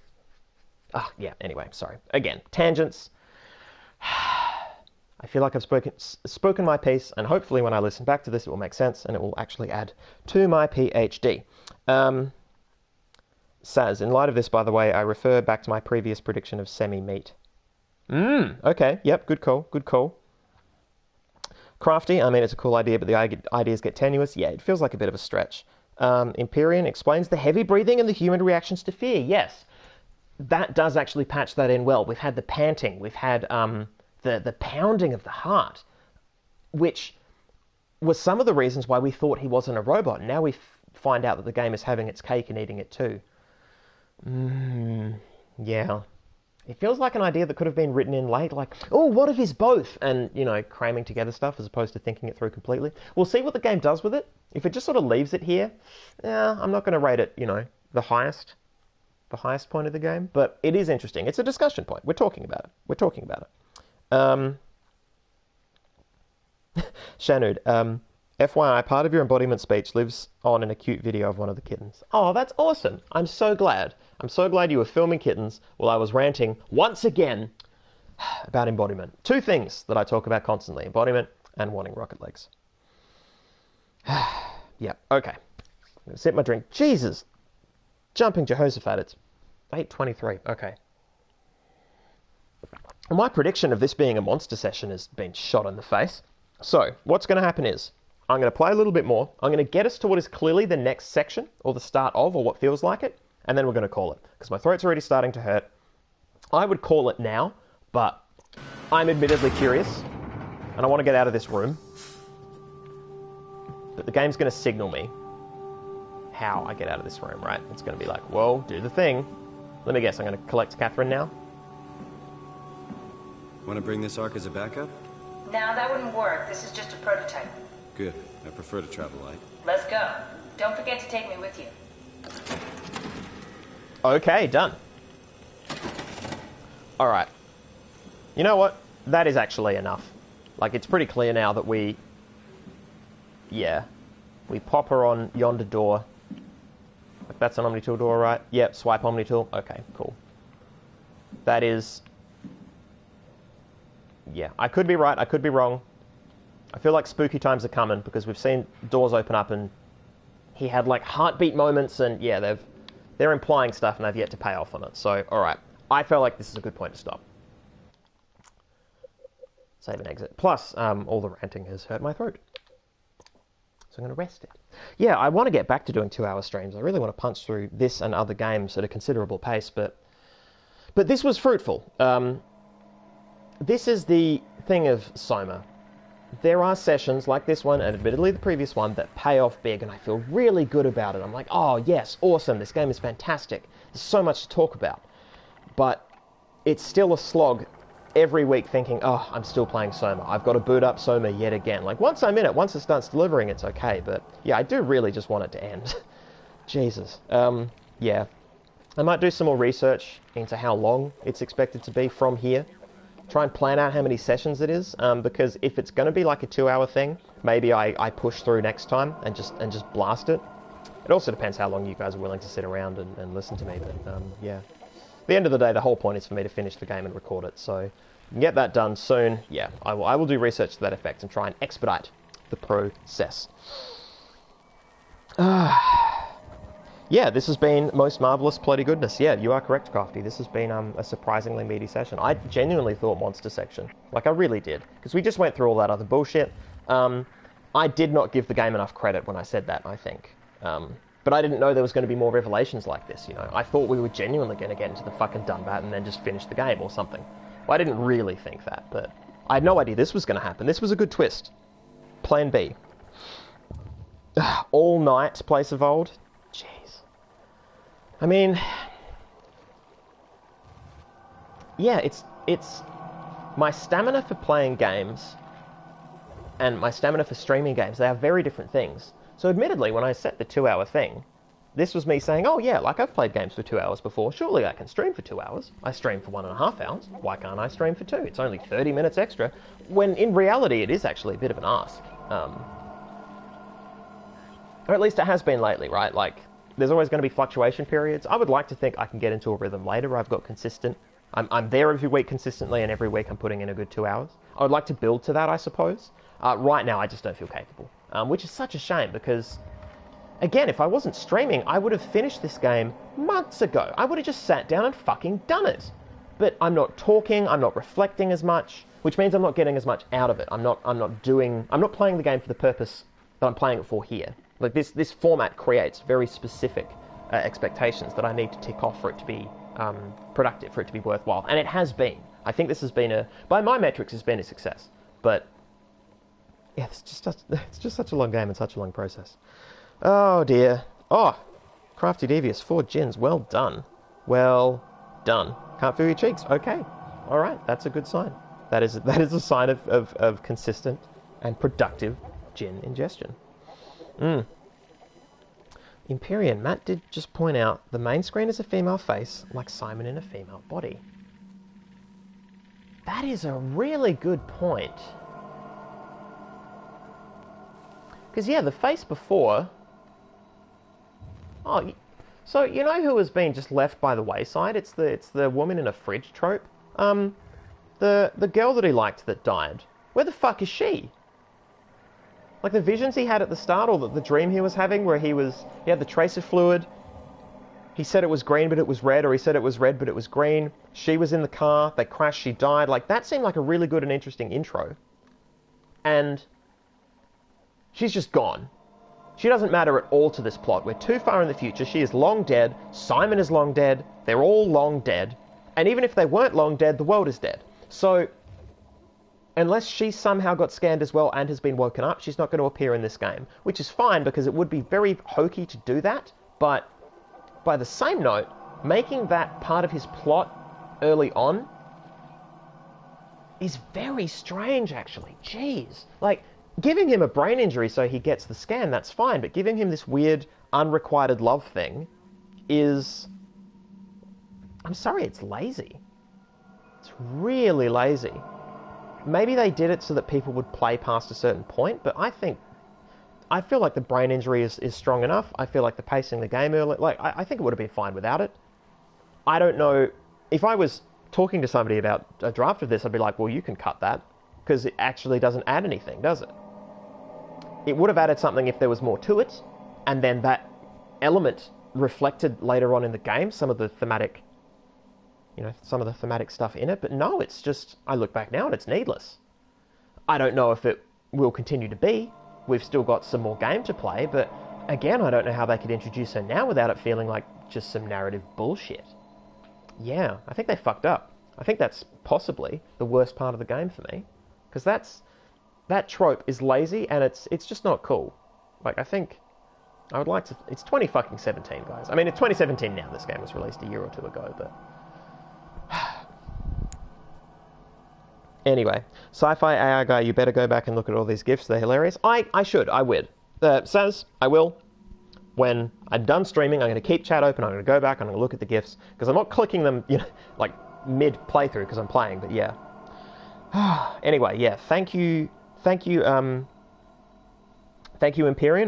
Yeah. Anyway, sorry. Again, tangents. I feel like I've spoken my piece, and hopefully when I listen back to this, it will make sense, and it will actually add to my PhD. Saz, in light of this, by the way, I refer back to my previous prediction of semi-meat. Okay, yep, good call, good call. Crafty, I mean, it's a cool idea, but the ideas get tenuous. Yeah, it feels like a bit of a stretch. Empyrean explains the heavy breathing and the human reactions to fear. Yes, that does actually patch that in well. We've had the panting, we've had... the pounding of the heart, which was some of the reasons why we thought he wasn't a robot. And now we find out that the game is having its cake and eating it too. Yeah. It feels like an idea that could have been written in late, like, oh, what if he's both? And, you know, cramming together stuff as opposed to thinking it through completely. We'll see what the game does with it. If it just sort of leaves it here, yeah, I'm not going to rate it, you know, the highest point of the game. But it is interesting. It's a discussion point. We're talking about it. Shanud, FYI, part of your embodiment speech lives on in a cute video of one of the kittens. Oh, that's awesome. I'm so glad. I'm so glad you were filming kittens while I was ranting once again about embodiment. Two things that I talk about constantly, embodiment and wanting rocket legs. Yeah, okay. I'm going to sip my drink. Jesus! Jumping Jehoshaphat, it's 8:23. Okay. My prediction of this being a monster session has been shot in the face. So, what's going to happen is, I'm going to play a little bit more. I'm going to get us to what is clearly the next section, or the start of, or what feels like it, and then we're going to call it. Because my throat's already starting to hurt. I would call it now, but I'm admittedly curious, and I want to get out of this room. But the game's going to signal me how I get out of this room, right? It's going to be like, whoa, do the thing. Let me guess, I'm going to collect Catherine now. Want to bring this arc as a backup? No, that wouldn't work. This is just a prototype. Good. I prefer to travel light. Let's go. Don't forget to take me with you. Okay, done. Alright. You know what? That is actually enough. Like, it's pretty clear now that we... Yeah. We pop her on yonder door. Like, that's an Omnitool door, right? Yep, swipe Omnitool. Okay, cool. That is... yeah, I could be right, I could be wrong. I feel like spooky times are coming because we've seen doors open up and he had like heartbeat moments, and yeah, they're implying stuff and they've yet to pay off on it. So, alright, I felt like this is a good point to stop. Save and exit. Plus, all the ranting has hurt my throat. So I'm going to rest it. Yeah, I want to get back to doing 2-hour streams. I really want to punch through this and other games at a considerable pace, but this was fruitful. This is the thing of SOMA. There are sessions like this one, and admittedly the previous one, that pay off big, and I feel really good about it. I'm like, oh yes, awesome, this game is fantastic. There's so much to talk about. But it's still a slog every week thinking, oh, I'm still playing SOMA. I've got to boot up SOMA yet again. Like, once I'm in it, once it starts delivering, it's okay. But yeah, I do really just want it to end. Jesus. Yeah. I might do some more research into how long it's expected to be from here. Try and plan out how many sessions it is, because if it's going to be like a 2-hour thing, maybe I push through next time and just blast it. It also depends how long you guys are willing to sit around and listen to me, but yeah. At the end of the day, the whole point is for me to finish the game and record it, so get that done soon. Yeah, I will do research to that effect and try and expedite the process. Yeah, this has been most marvellous bloody goodness. Yeah, you are correct, Crafty. This has been a surprisingly meaty session. I genuinely thought monster section. Like, I really did. Because we just went through all that other bullshit. I did not give the game enough credit when I said that, I think. But I didn't know there was going to be more revelations like this, you know. I thought we were genuinely going to get into the fucking Dunbat and then just finish the game or something. Well, I didn't really think that, but I had no idea this was going to happen. This was a good twist. Plan B. All night, Place of Old. Jeez. I mean, yeah, it's my stamina for playing games and my stamina for streaming games, they are very different things. So admittedly, when I set the 2-hour thing, this was me saying, oh yeah, like I've played games for 2 hours before, surely I can stream for 2 hours. I stream for 1.5 hours, why can't I stream for 2? It's only 30 minutes extra, when in reality it is actually a bit of an ask. Or at least it has been lately, right? Like, there's always going to be fluctuation periods. I would like to think I can get into a rhythm later where I've got consistent. I'm there every week consistently, and every week I'm putting in a good 2 hours. I would like to build to that, I suppose. Right now, I just don't feel capable, which is such a shame because, again, if I wasn't streaming, I would have finished this game months ago. I would have just sat down and fucking done it. But I'm not talking, I'm not reflecting as much, which means I'm not getting as much out of it. I'm not playing the game for the purpose that I'm playing it for here. Like, this format creates very specific expectations that I need to tick off for it to be productive, for it to be worthwhile. And it has been. I think this has been by my metrics, it's been a success. But, yeah, it's just such a long game and such a long process. Oh, dear. Oh, Crafty Devious, 4 gins. Well done. Well done. Can't feel your cheeks. Okay. All right. That's a good sign. That is a sign of consistent and productive gin ingestion. Empyrean, Matt did just point out the main screen is a female face, like Simon in a female body. That is a really good point. Because, yeah, the face before... Oh, so you know who has been just left by the wayside? It's the woman in a fridge trope. The girl that he liked that died. Where the fuck is she? Like the visions he had at the start, or the dream he was having, where he had the tracer fluid. He said it was green, but it was red, or he said it was red, but it was green. She was in the car. They crashed. She died. Like, that seemed like a really good and interesting intro. And she's just gone. She doesn't matter at all to this plot. We're too far in the future. She is long dead. Simon is long dead. They're all long dead. And even if they weren't long dead, the world is dead. So, unless she somehow got scanned as well and has been woken up, she's not going to appear in this game. Which is fine, because it would be very hokey to do that. But by the same note, making that part of his plot early on is very strange, actually. Jeez. Like, giving him a brain injury so he gets the scan, that's fine. But giving him this weird, unrequited love thing is... I'm sorry, it's lazy. It's really lazy. Maybe they did it so that people would play past a certain point, but I feel like the brain injury is strong enough. I feel like the pacing of the game early, like, I think it would have been fine without it. I don't know, if I was talking to somebody about a draft of this, I'd be like, well, you can cut that, because it actually doesn't add anything, does it? It would have added something if there was more to it, and then that element reflected later on in the game some of the thematic, some of the thematic stuff in it. But no, it's just, I look back now and it's needless. I don't know if it will continue to be. We've still got some more game to play, but again, I don't know how they could introduce her now without it feeling like just some narrative bullshit. Yeah, I think they fucked up. I think that's possibly the worst part of the game for me, because that trope is lazy and it's just not cool. Like, I think I would like to. It's 2017, guys. I mean, it's 2017 now. This game was released a year or two ago, but anyway, SciFiAIguy, you better go back and look at all these GIFs. They're hilarious. I should. I would. Saz, I will. When I'm done streaming, I'm going to keep chat open. I'm going to go back. I'm going to look at the GIFs, because I'm not clicking them, like mid playthrough because I'm playing. But yeah. Anyway, yeah. Thank you, Empyrean,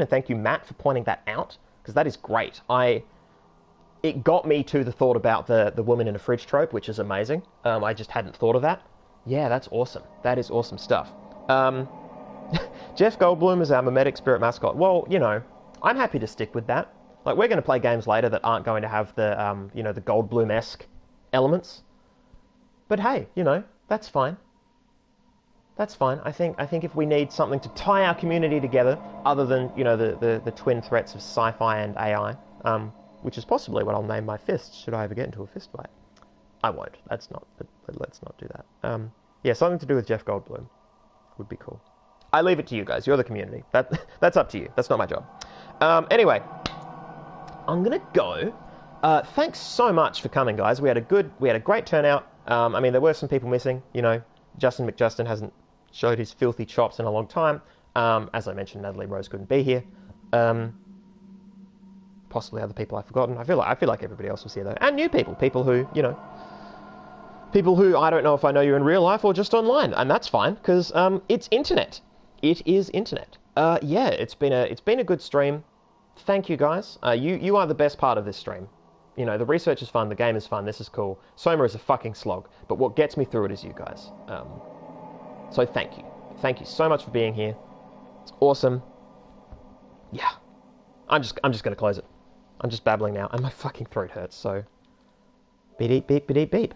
and thank you, Matt, for pointing that out, because that is great. It got me to the thought about the woman in a fridge trope, which is amazing. I just hadn't thought of that. Yeah, that's awesome. That is awesome stuff. Jeff Goldblum is our mimetic spirit mascot. Well, I'm happy to stick with that. Like, we're going to play games later that aren't going to have the, the Goldblum-esque elements. But hey, that's fine. That's fine. I think if we need something to tie our community together, other than, the twin threats of sci-fi and AI, which is possibly what I'll name my fist, should I ever get into a fist fight. I won't. Let's not do that. Yeah, something to do with Jeff Goldblum would be cool. I leave it to you guys. You're the community. That's up to you. That's not my job. Anyway, I'm gonna go. Thanks so much for coming, guys. We had a great turnout. I mean, there were some people missing. Justin McJustin hasn't showed his filthy chops in a long time. As I mentioned, Natalie Rose couldn't be here. Possibly other people I've forgotten. I feel like everybody else was here though, and new people who people who I don't know if I know you in real life or just online, and that's fine, because it's internet. It is internet. Yeah, it's been a good stream. Thank you, guys. You are the best part of this stream. The research is fun, the game is fun, this is cool. SOMA is a fucking slog, but what gets me through it is you guys. So thank you. Thank you so much for being here. It's awesome. Yeah. I'm just going to close it. I'm just babbling now, and my fucking throat hurts, so beep, beep, beep, beep.